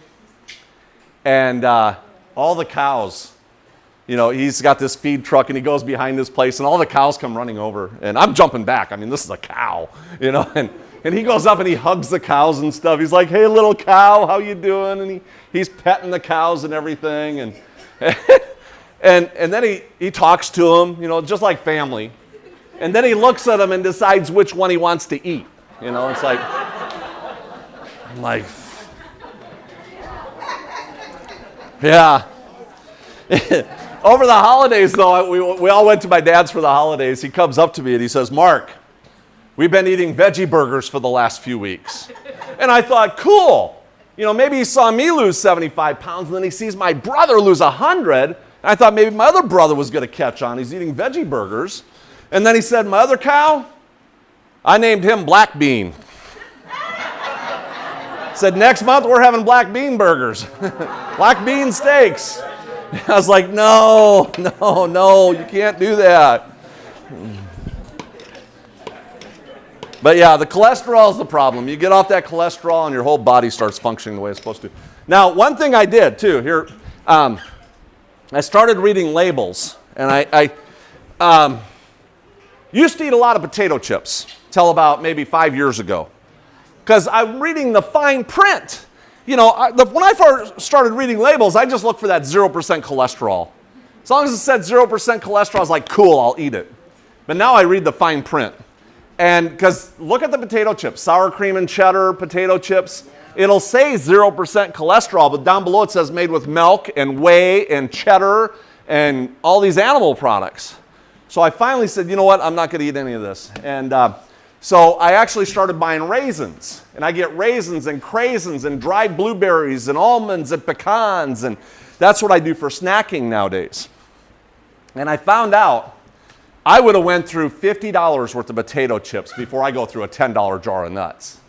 and all the cows, he's got this feed truck, and he goes behind this place, and all the cows come running over. And I'm jumping back. I mean, this is a cow, and he goes up and he hugs the cows and stuff. He's like, hey, little cow, how you doing? And he's petting the cows and everything. And and then he talks to them, just like family. And then he looks at them and decides which one he wants to eat. It's like, I'm like, yeah. Over the holidays, though, we all went to my dad's for the holidays. He comes up to me and he says, Mark, we've been eating veggie burgers for the last few weeks. And I thought, cool. Maybe he saw me lose 75 pounds, and then he sees my brother lose 100. And I thought maybe my other brother was going to catch on. He's eating veggie burgers. And then he said, my other cow, I named him Black Bean. Said, next month we're having black bean burgers. Black bean steaks. I was like, no, you can't do that. But yeah, the cholesterol is the problem. You get off that cholesterol and your whole body starts functioning the way it's supposed to. Now, one thing I did too, here, I started reading labels. And I used to eat a lot of potato chips till about maybe 5 years ago. Because I'm reading the fine print. When I first started reading labels, I just looked for that 0% cholesterol. As long as it said 0% cholesterol, I was like, cool, I'll eat it. But now I read the fine print. And because look at the potato chips, sour cream and cheddar potato chips. It'll say 0% cholesterol, but down below it says made with milk and whey and cheddar and all these animal products. So I finally said, you know what, I'm not going to eat any of this. And so I actually started buying raisins. And I get raisins and craisins and dried blueberries and almonds and pecans. And that's what I do for snacking nowadays. And I found out I would have went through $50 worth of potato chips before I go through a $10 jar of nuts.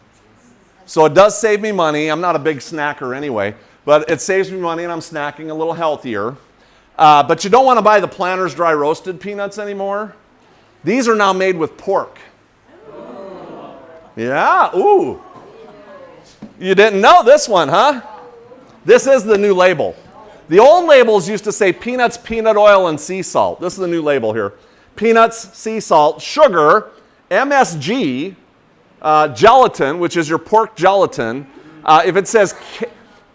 So it does save me money. I'm not a big snacker anyway, but it saves me money and I'm snacking a little healthier. But you don't want to buy the Planters dry roasted peanuts anymore. These are now made with pork. Yeah, ooh. You didn't know this one, huh? This is the new label. The old labels used to say peanuts, peanut oil, and sea salt. This is the new label here. Peanuts, sea salt, sugar, MSG gelatin, which is your pork gelatin, if it says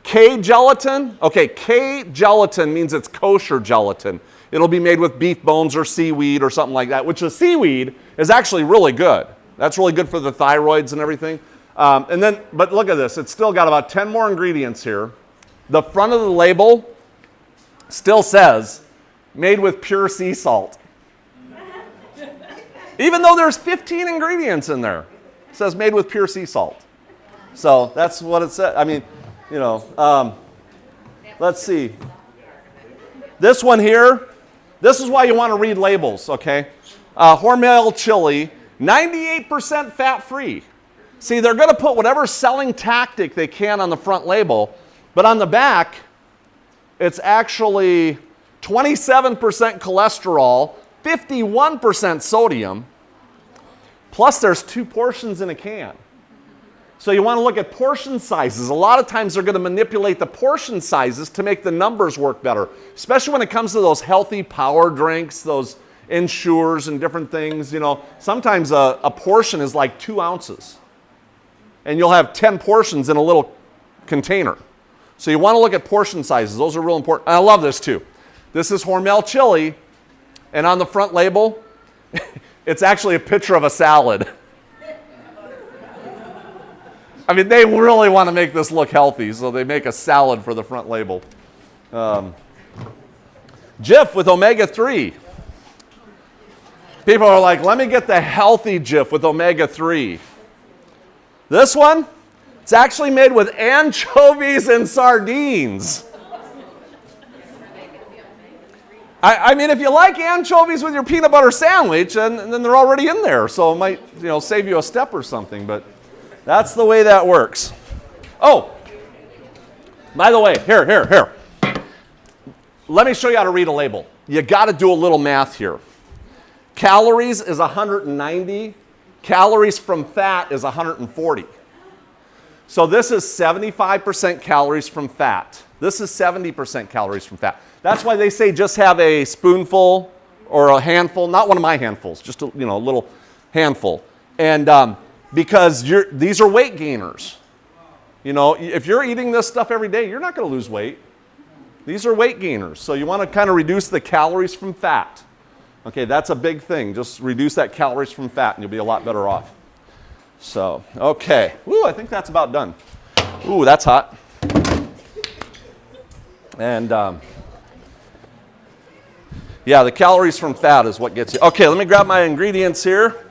K gelatin, okay, K gelatin means it's kosher gelatin. It'll be made with beef bones or seaweed or something like that, which the seaweed is actually really good. That's really good for the thyroids and everything. But look at this. It's still got about 10 more ingredients here. The front of the label still says, made with pure sea salt. Even though there's 15 ingredients in there, it says made with pure sea salt. So that's what it said. I mean, you know, let's see. This one here, this is why you want to read labels, okay? Hormel chili, 98% fat-free. See, they're going to put whatever selling tactic they can on the front label, but on the back, it's actually 27% cholesterol, 51% sodium, plus there's 2 portions in a can. So you want to look at portion sizes. A lot of times they're going to manipulate the portion sizes to make the numbers work better, especially when it comes to those healthy power drinks, those Ensures and different things. You know, sometimes a portion is like 2 ounces, and you'll have 10 portions in a little container. So you want to look at portion sizes. Those are real important. And I love this too. This is Hormel chili, and on the front label, it's actually a picture of a salad. I mean, they really want to make this look healthy, so they make a salad for the front label. Jif with omega-3. People are like, let me get the healthy Jif with omega-3. This one, it's actually made with anchovies and sardines. I mean, if you like anchovies with your peanut butter sandwich, and then they're already in there, so it might, you know, save you a step or something, but that's the way that works. Oh, by the way, here. Let me show you how to read a label. You got to do a little math here. Calories is 190. Calories from fat is 140. So this is 75% calories from fat. This is 70% calories from fat. That's why they say just have a spoonful or a handful, not one of my handfuls, just a little handful. And because these are weight gainers. You know, if you're eating this stuff every day, you're not going to lose weight. These are weight gainers. So you want to kind of reduce the calories from fat. Okay, that's a big thing. Just reduce that calories from fat and you'll be a lot better off. So, okay. Ooh, I think that's about done. Ooh, that's hot. And yeah, the calories from fat is what gets you. Okay, let me grab my ingredients here.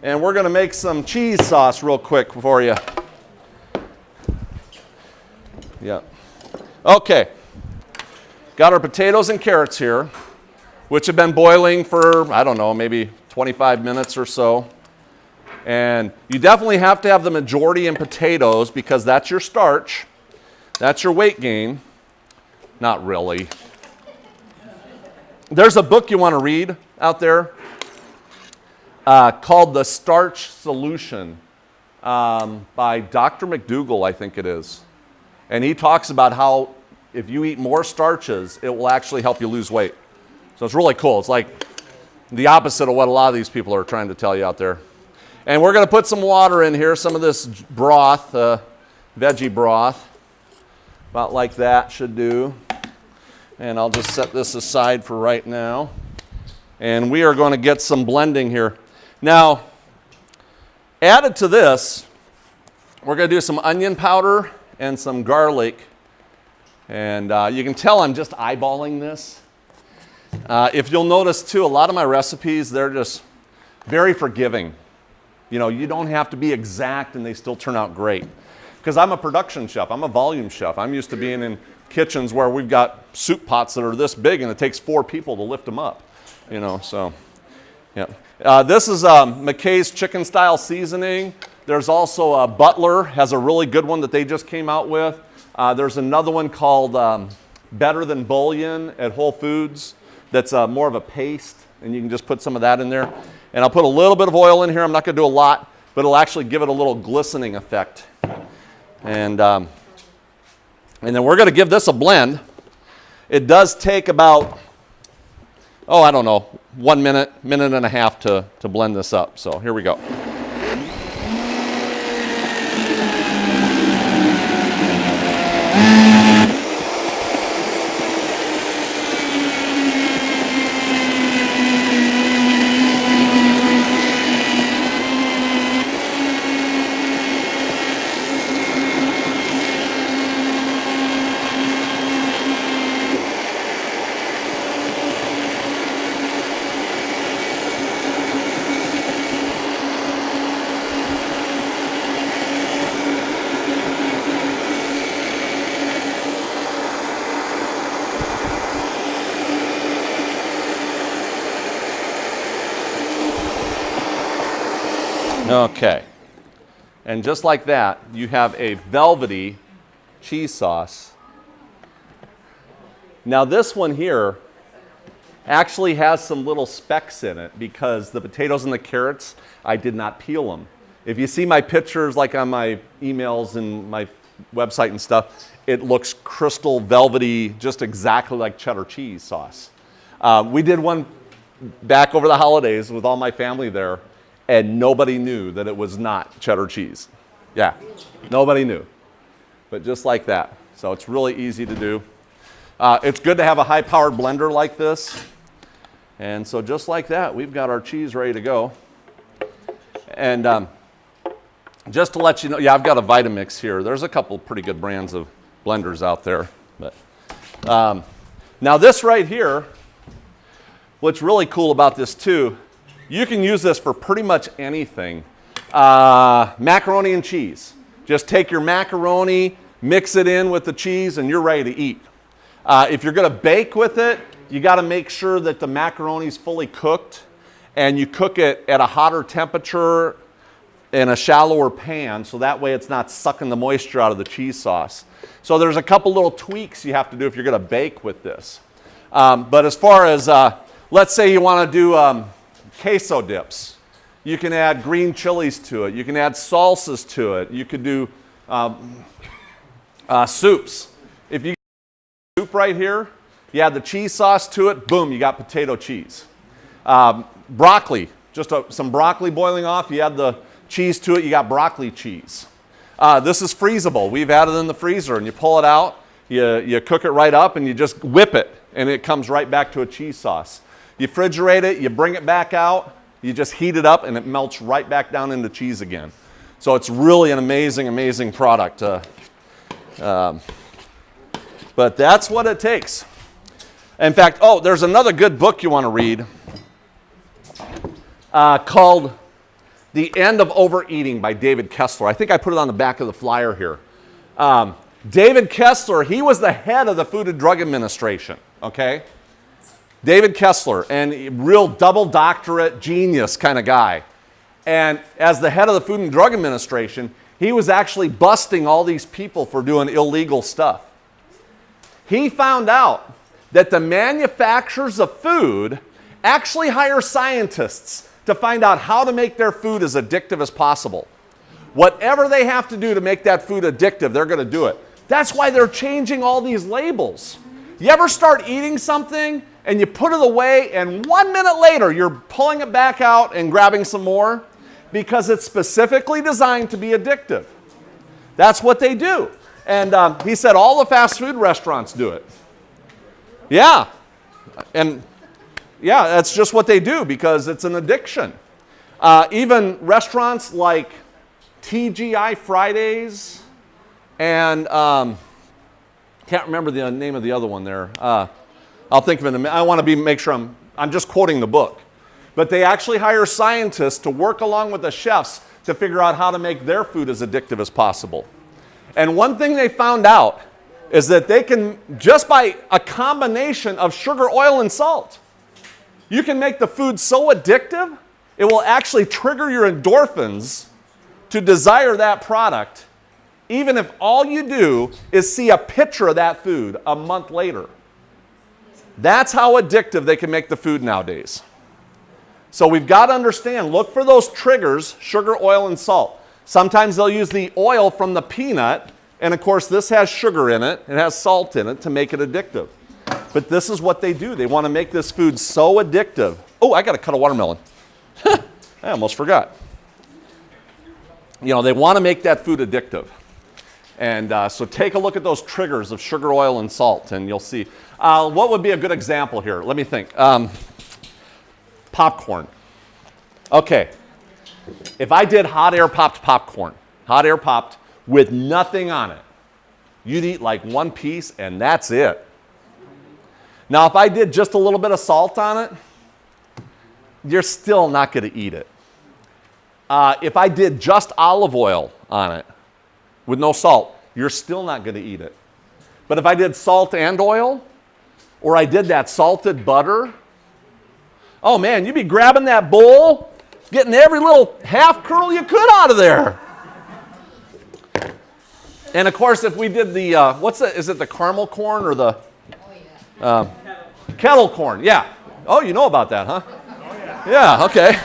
And we're going to make some cheese sauce real quick for you. Yeah. Okay. Got our potatoes and carrots here, which have been boiling for, I don't know, maybe 25 minutes or so. And you definitely have to have the majority in potatoes because that's your starch. That's your weight gain. Not really. There's a book you want to read out there called The Starch Solution by Dr. McDougall, I think it is. And he talks about how if you eat more starches, it will actually help you lose weight. So it's really cool. It's like the opposite of what a lot of these people are trying to tell you out there. And we're going to put some water in here, some of this broth, veggie broth, about like that should do. And I'll just set this aside for right now. And we are going to get some blending here. Now, added to this, we're going to do some onion powder and some garlic. And you can tell I'm just eyeballing this. If you'll notice too, a lot of my recipes, they're just very forgiving. You know, you don't have to be exact and they still turn out great. Because I'm a production chef, I'm a volume chef. I'm used to being in kitchens where we've got soup pots that are this big and it takes 4 people to lift them up. You know, so, yeah. This is McKay's chicken style seasoning. There's also Butler has a really good one that they just came out with. There's another one called Better Than Bouillon at Whole Foods that's more of a paste, and you can just put some of that in there. And I'll put a little bit of oil in here. I'm not going to do a lot, but it'll actually give it a little glistening effect. And then we're going to give this a blend. It does take about, I don't know, 1 minute, minute and a half to blend this up. So here we go. Okay, and just like that, you have a velvety cheese sauce. Now this one here actually has some little specks in it because the potatoes and the carrots, I did not peel them. If you see my pictures like on my emails and my website and stuff, it looks crystal velvety, just exactly like cheddar cheese sauce. We did one back over the holidays with all my family there, and nobody knew that it was not cheddar cheese. Yeah, nobody knew. But just like that. So it's really easy to do. It's good to have a high-powered blender like this. And so just like that, we've got our cheese ready to go. And just to let you know, yeah, I've got a Vitamix here. There's a couple pretty good brands of blenders out there. But now this right here, what's really cool about this too, you can use this for pretty much anything. Macaroni and cheese. Just take your macaroni, mix it in with the cheese, and you're ready to eat. If you're going to bake with it, you got to make sure that the macaroni is fully cooked, and you cook it at a hotter temperature in a shallower pan, so that way it's not sucking the moisture out of the cheese sauce. So there's a couple little tweaks you have to do if you're going to bake with this. But as far as, let's say you want to do queso dips. You can add green chilies to it. You can add salsas to it. You could do soups. If you get soup right here, you add the cheese sauce to it, boom, you got potato cheese. Broccoli, just some broccoli boiling off, you add the cheese to it, you got broccoli cheese. This is freezable. We've had it in the freezer, and you pull it out, you cook it right up, and you just whip it, and it comes right back to a cheese sauce. You refrigerate it, you bring it back out, you just heat it up, and it melts right back down into cheese again. So it's really an amazing, amazing product. But that's what it takes. In fact, oh, there's another good book you want to read called The End of Overeating by David Kessler. I think I put it on the back of the flyer here. David Kessler, he was the head of the Food and Drug Administration, okay? David Kessler, and real double doctorate genius kind of guy. And as the head of the Food and Drug Administration, he was actually busting all these people for doing illegal stuff. He found out that the manufacturers of food actually hire scientists to find out how to make their food as addictive as possible. Whatever they have to do to make that food addictive, they're going to do it. That's why they're changing all these labels. You ever start eating something and you put it away, and 1 minute later you're pulling it back out and grabbing some more? Because it's specifically designed to be addictive. That's what they do. And he said all the fast food restaurants do it. Yeah. And yeah, that's just what they do because it's an addiction. Even restaurants like TGI Fridays and can't remember the name of the other one there. I'll think of it in a minute. I want to make sure I'm just quoting the book. But they actually hire scientists to work along with the chefs to figure out how to make their food as addictive as possible. And one thing they found out is that they can, just by a combination of sugar, oil, and salt, you can make the food so addictive, it will actually trigger your endorphins to desire that product, even if all you do is see a picture of that food a month later. That's how addictive they can make the food nowadays. So we've got to understand, look for those triggers, sugar, oil, and salt. Sometimes they'll use the oil from the peanut, and of course this has sugar in it, it has salt in it to make it addictive. But this is what they do. They want to make this food so addictive Oh, I got to cut a watermelon. I almost forgot. You know, they want to make that food addictive. And so take a look at those triggers of sugar, oil, and salt, and you'll see. What would be a good example here? Let me think. Popcorn. Okay. If I did hot air popped popcorn, hot air popped with nothing on it, you'd eat like one piece and that's it. Now, if I did just a little bit of salt on it, you're still not going to eat it. If I did just olive oil on it with no salt, you're still not going to eat it. But if I did salt and oil, or I did that salted butter, oh man, you'd be grabbing that bowl, getting every little half kernel you could out of there. And of course, if we did the, is it the caramel corn or the kettle corn? Yeah. Oh, you know about that, huh? Yeah, okay.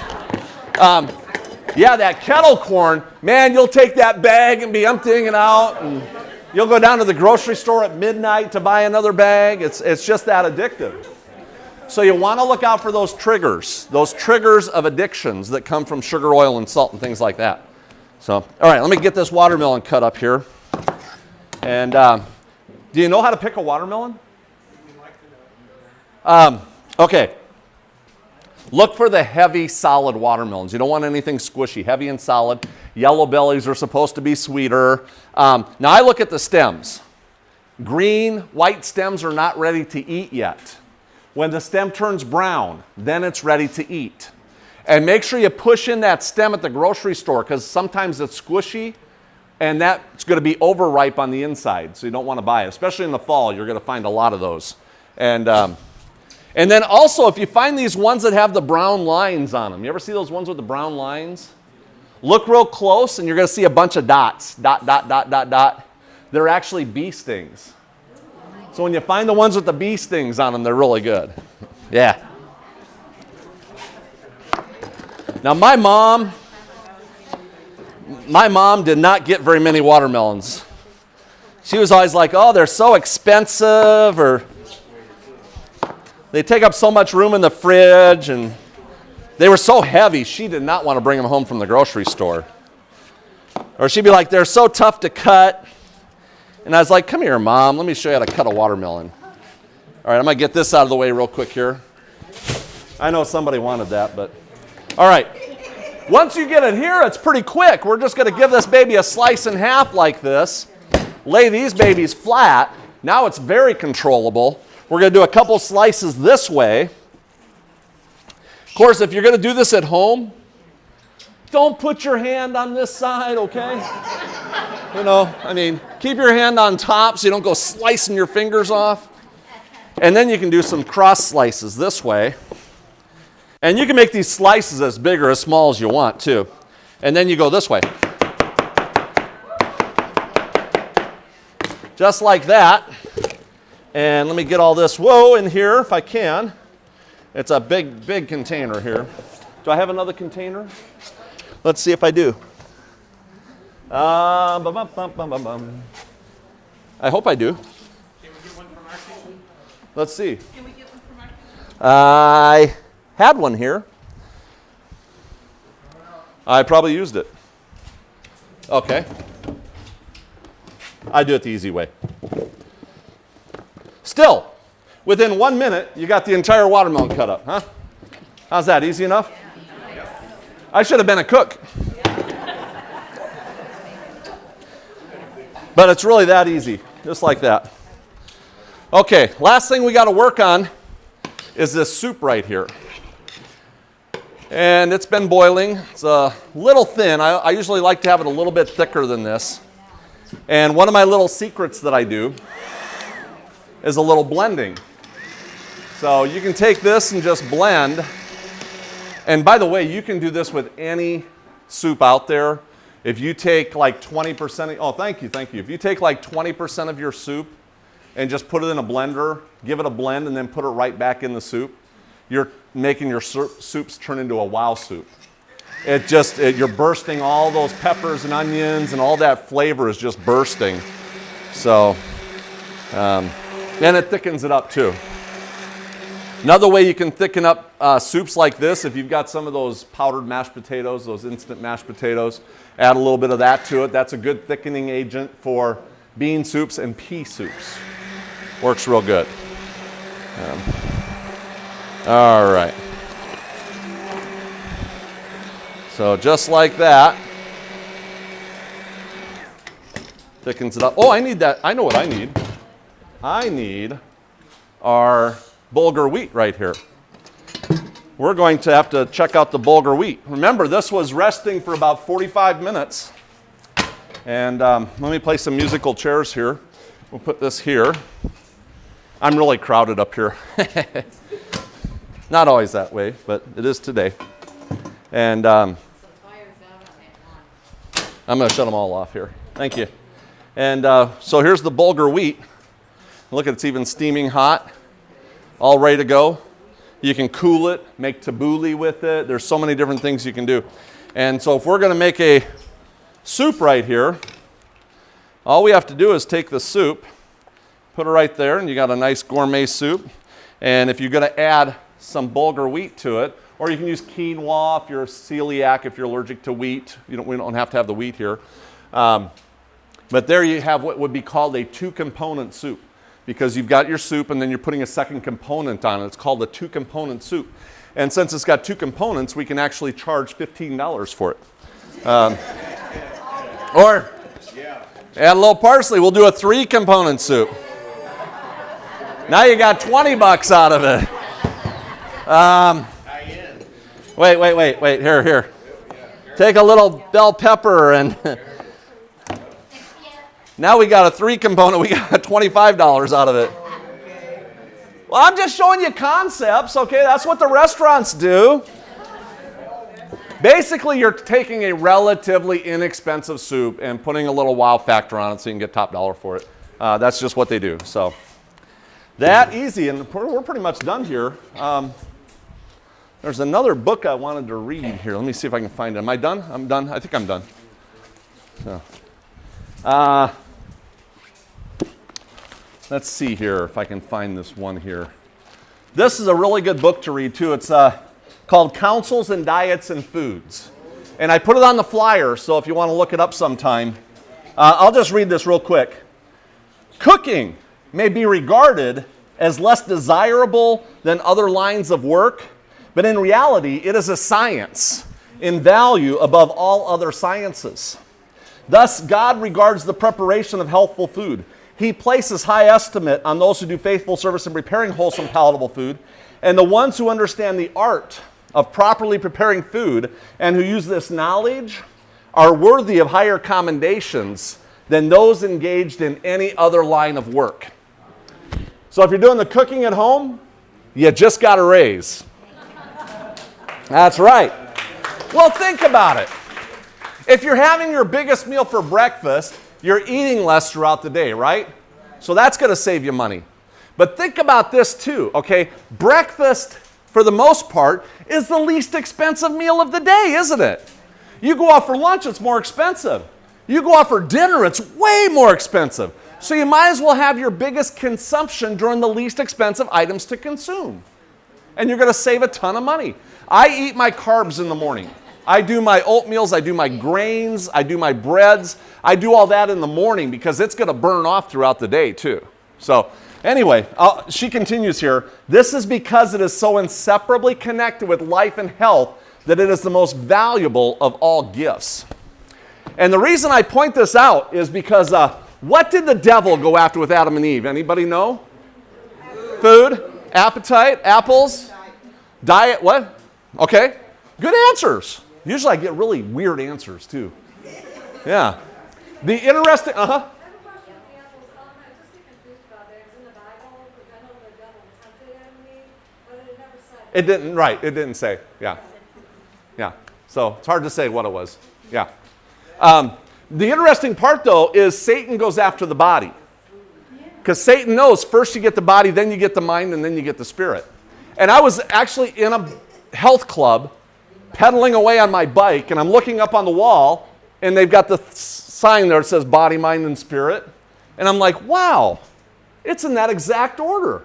Yeah, that kettle corn, man, you'll take that bag and be emptying it out, and you'll go down to the grocery store at midnight to buy another bag. It's just that addictive. So you want to look out for those triggers of addictions that come from sugar, oil, and salt and things like that. So, all right, let me get this watermelon cut up here. And do you know how to pick a watermelon? Okay. Look for the heavy, solid watermelons. You don't want anything squishy, heavy and solid. Yellow bellies are supposed to be sweeter. Now I look at the stems. Green, white stems are not ready to eat yet. When the stem turns brown, then it's ready to eat. And make sure you push in that stem at the grocery store, because sometimes it's squishy and that's going to be overripe on the inside, so you don't want to buy it. Especially in the fall, you're going to find a lot of those. And then also, if you find these ones that have the brown lines on them, you ever see those ones with the brown lines? Look real close and you're going to see a bunch of dots. Dot, dot, dot, dot, dot. They're actually bee stings. So when you find the ones with the bee stings on them, they're really good. Yeah. Now my mom did not get very many watermelons. She was always like, oh, they're so expensive, or they take up so much room in the fridge, and they were so heavy, she did not want to bring them home from the grocery store. Or she'd be like, they're so tough to cut. And I was like, come here, Mom, let me show you how to cut a watermelon. All right, I'm going to get this out of the way real quick here. I know somebody wanted that, but all right. Once you get it here, it's pretty quick. We're just going to give this baby a slice in half like this. Lay these babies flat. Now it's very controllable. We're going to do a couple slices this way. Of course, if you're going to do this at home, don't put your hand on this side, okay? You know, I mean, keep your hand on top so you don't go slicing your fingers off. And then you can do some cross slices this way. And you can make these slices as big or as small as you want, too. And then you go this way. Just like that. And let me get all this, in here if I can. It's a big, big container here. Do I have another container? Let's see if I do. I hope I do. Can we get one from our kitchen? Let's see. Can we get one from our kitchen? I had one here. I probably used it. Okay. I do it the easy way. Still, within 1 minute, you got the entire watermelon cut up, huh? How's that? Easy enough? I should have been a cook. But it's really that easy, just like that. Okay, last thing we got to work on is this soup right here. And it's been boiling. It's a little thin. I usually like to have it a little bit thicker than this. And one of my little secrets that I do is a little blending. So you can take this and just blend. And by the way, you can do this with any soup out there. If you take like 20%, thank you. If you take like 20% of your soup and just put it in a blender, give it a blend, and then put it right back in the soup, you're making your soups turn into a wow soup. You're bursting all those peppers and onions, and all that flavor is just bursting. So, and it thickens it up too. Another way you can thicken up soups like this, if you've got some of those powdered mashed potatoes, those instant mashed potatoes, add a little bit of that to it. That's a good thickening agent for bean soups and pea soups. Works real good. All right. So just like that. Thickens it up. Oh, I need that. I know what I need. I need our bulgur wheat right here. We're going to have to check out the bulgur wheat. Remember, this was resting for about 45 minutes. And let me play some musical chairs here. We'll put this here. I'm really crowded up here. Not always that way, but it is today. And I'm going to shut them all off here. Thank you. And so here's the bulgur wheat. Look, it's even steaming hot, all ready to go. You can cool it, make tabbouleh with it. There's so many different things you can do. And so if we're going to make a soup right here, all we have to do is take the soup, put it right there, and you got a nice gourmet soup. And if you're going to add some bulgur wheat to it, or you can use quinoa if you're a celiac, if you're allergic to wheat. We don't have to have the wheat here. But there you have what would be called a two-component soup, because you've got your soup and then you're putting a second component on it. It's called a two-component soup. And since it's got two components, we can actually charge $15 for it. Or add a little parsley. We'll do a three-component soup. Now you got $20 out of it. Wait. Here. Take a little bell pepper and... Now we got a three-component. We got $25 out of it. Well, I'm just showing you concepts, okay? That's what the restaurants do. Basically, you're taking a relatively inexpensive soup and putting a little wow factor on it so you can get top dollar for it. That's just what they do. So that easy, and we're pretty much done here. There's another book I wanted to read here. Let me see if I can find it. Am I done? I'm done. I think I'm done. So. Let's see here if I can find this one here. This is a really good book to read too. It's called Counsels in Diets and Foods. And I put it on the flyer, so if you want to look it up sometime. I'll just read this real quick. Cooking may be regarded as less desirable than other lines of work, but in reality, it is a science in value above all other sciences. Thus, God regards the preparation of healthful food. He places high estimate on those who do faithful service in preparing wholesome, palatable food, and the ones who understand the art of properly preparing food and who use this knowledge are worthy of higher commendations than those engaged in any other line of work. So if you're doing the cooking at home, you just got a raise. That's right. Well, think about it. If you're having your biggest meal for breakfast, you're eating less throughout the day, right? So that's going to save you money. But think about this too, okay? Breakfast, for the most part, is the least expensive meal of the day, isn't it? You go out for lunch, it's more expensive. You go out for dinner, it's way more expensive. So you might as well have your biggest consumption during the least expensive items to consume. And you're going to save a ton of money. I eat my carbs in the morning. I do my oatmeals, I do my grains, I do my breads. I do all that in the morning because it's going to burn off throughout the day too. So anyway, she continues here. This is because it is so inseparably connected with life and health that it is the most valuable of all gifts. And the reason I point this out is because what did the devil go after with Adam and Eve? Anybody know? Food, appetite, apples, diet, what? Okay, good answers. Usually I get really weird answers too. Yeah. The interesting, It didn't, right, it didn't say, yeah. Yeah, so it's hard to say what it was, yeah. The interesting part though is Satan goes after the body. Because Satan knows first you get the body, then you get the mind, and then you get the spirit. And I was actually in a health club pedaling away on my bike, and I'm looking up on the wall, and they've got the sign there that says body, mind, and spirit. And I'm like, wow, it's in that exact order.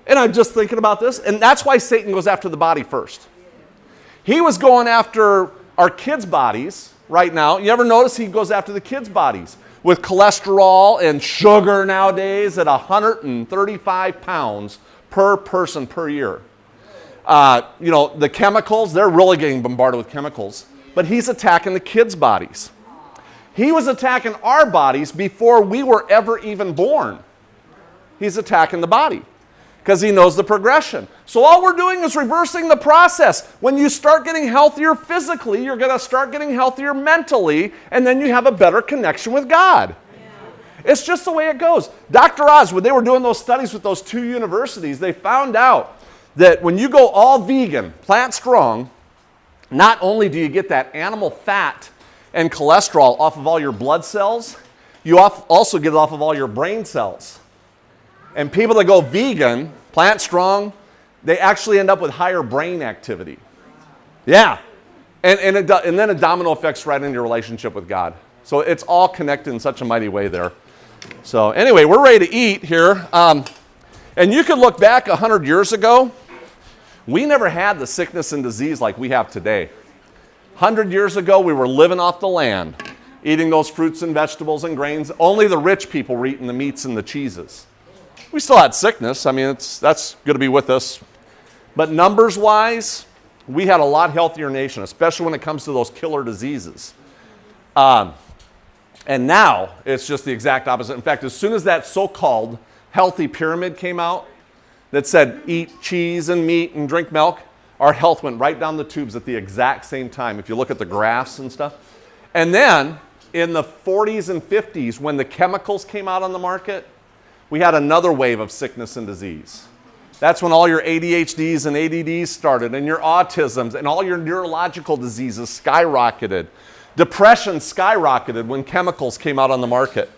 And I'm just thinking about this, and that's why Satan goes after the body first. He was going after our kids' bodies right now. You ever notice he goes after the kids' bodies with cholesterol and sugar nowadays at 135 pounds per person per year. The chemicals, they're really getting bombarded with chemicals. But he's attacking the kids' bodies. He was attacking our bodies before we were ever even born. He's attacking the body because he knows the progression. So all we're doing is reversing the process. When you start getting healthier physically, you're going to start getting healthier mentally, and then you have a better connection with God. It's just the way it goes. Dr. Oz, when they were doing those studies with those 2 universities, they found out that when you go all vegan, plant strong, not only do you get that animal fat and cholesterol off of all your blood cells, you also get it off of all your brain cells. And people that go vegan, plant strong, they actually end up with higher brain activity. Yeah. And then a domino effects right into your relationship with God. So it's all connected in such a mighty way there. So anyway, we're ready to eat here. And you could look back 100 years ago. We never had the sickness and disease like we have today. 100 years ago, we were living off the land, eating those fruits and vegetables and grains. Only the rich people were eating the meats and the cheeses. We still had sickness. I mean, that's going to be with us. But numbers-wise, we had a lot healthier nation, especially when it comes to those killer diseases. And now, it's just the exact opposite. In fact, as soon as that so-called healthy pyramid came out that said eat cheese and meat and drink milk, our health went right down the tubes at the exact same time, if you look at the graphs and stuff. And then, in the 40s and 50s, when the chemicals came out on the market, we had another wave of sickness and disease. That's when all your ADHDs and ADDs started, and your autisms, and all your neurological diseases skyrocketed. Depression skyrocketed when chemicals came out on the market.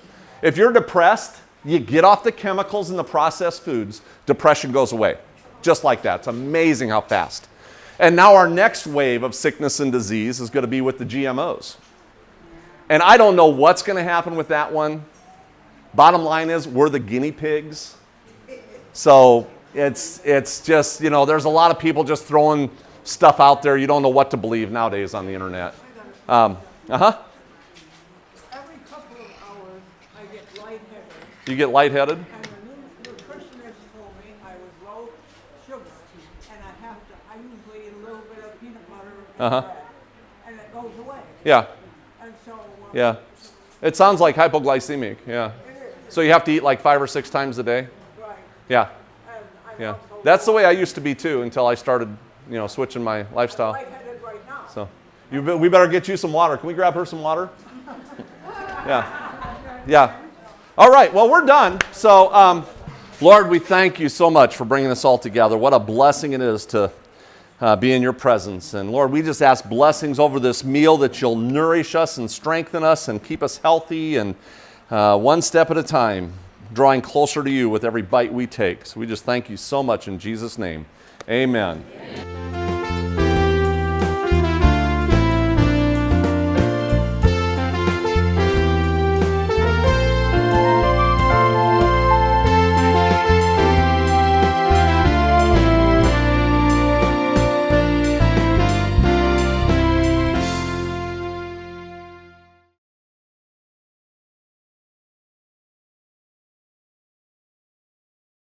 If you're depressed, you get off the chemicals and the processed foods, depression goes away. Just like that. It's amazing how fast. And now our next wave of sickness and disease is going to be with the GMOs. And I don't know what's going to happen with that one. Bottom line is, we're the guinea pigs. So it's just, there's a lot of people just throwing stuff out there. You don't know what to believe nowadays on the internet. Every couple of hours, I get lightheaded. You get lightheaded? And the nutritionist told me I was low sugar, and I usually eat a little bit of peanut butter and bread, and it goes away. Yeah. And so, Yeah. It sounds like hypoglycemic. Yeah. it is. So you have to eat like 5 or 6 times a day? Right. Yeah. And I'm Yeah. also That's the way I used to be too until I started, switching my lifestyle. lightheaded right now. So we better get you some water. Can we grab her some water? Yeah. Yeah. All right. Well, we're done. So, Lord, we thank you so much for bringing us all together. What a blessing it is to be in your presence. And Lord, we just ask blessings over this meal, that you'll nourish us and strengthen us and keep us healthy and one step at a time, drawing closer to you with every bite we take. So we just thank you so much in Jesus' name. Amen.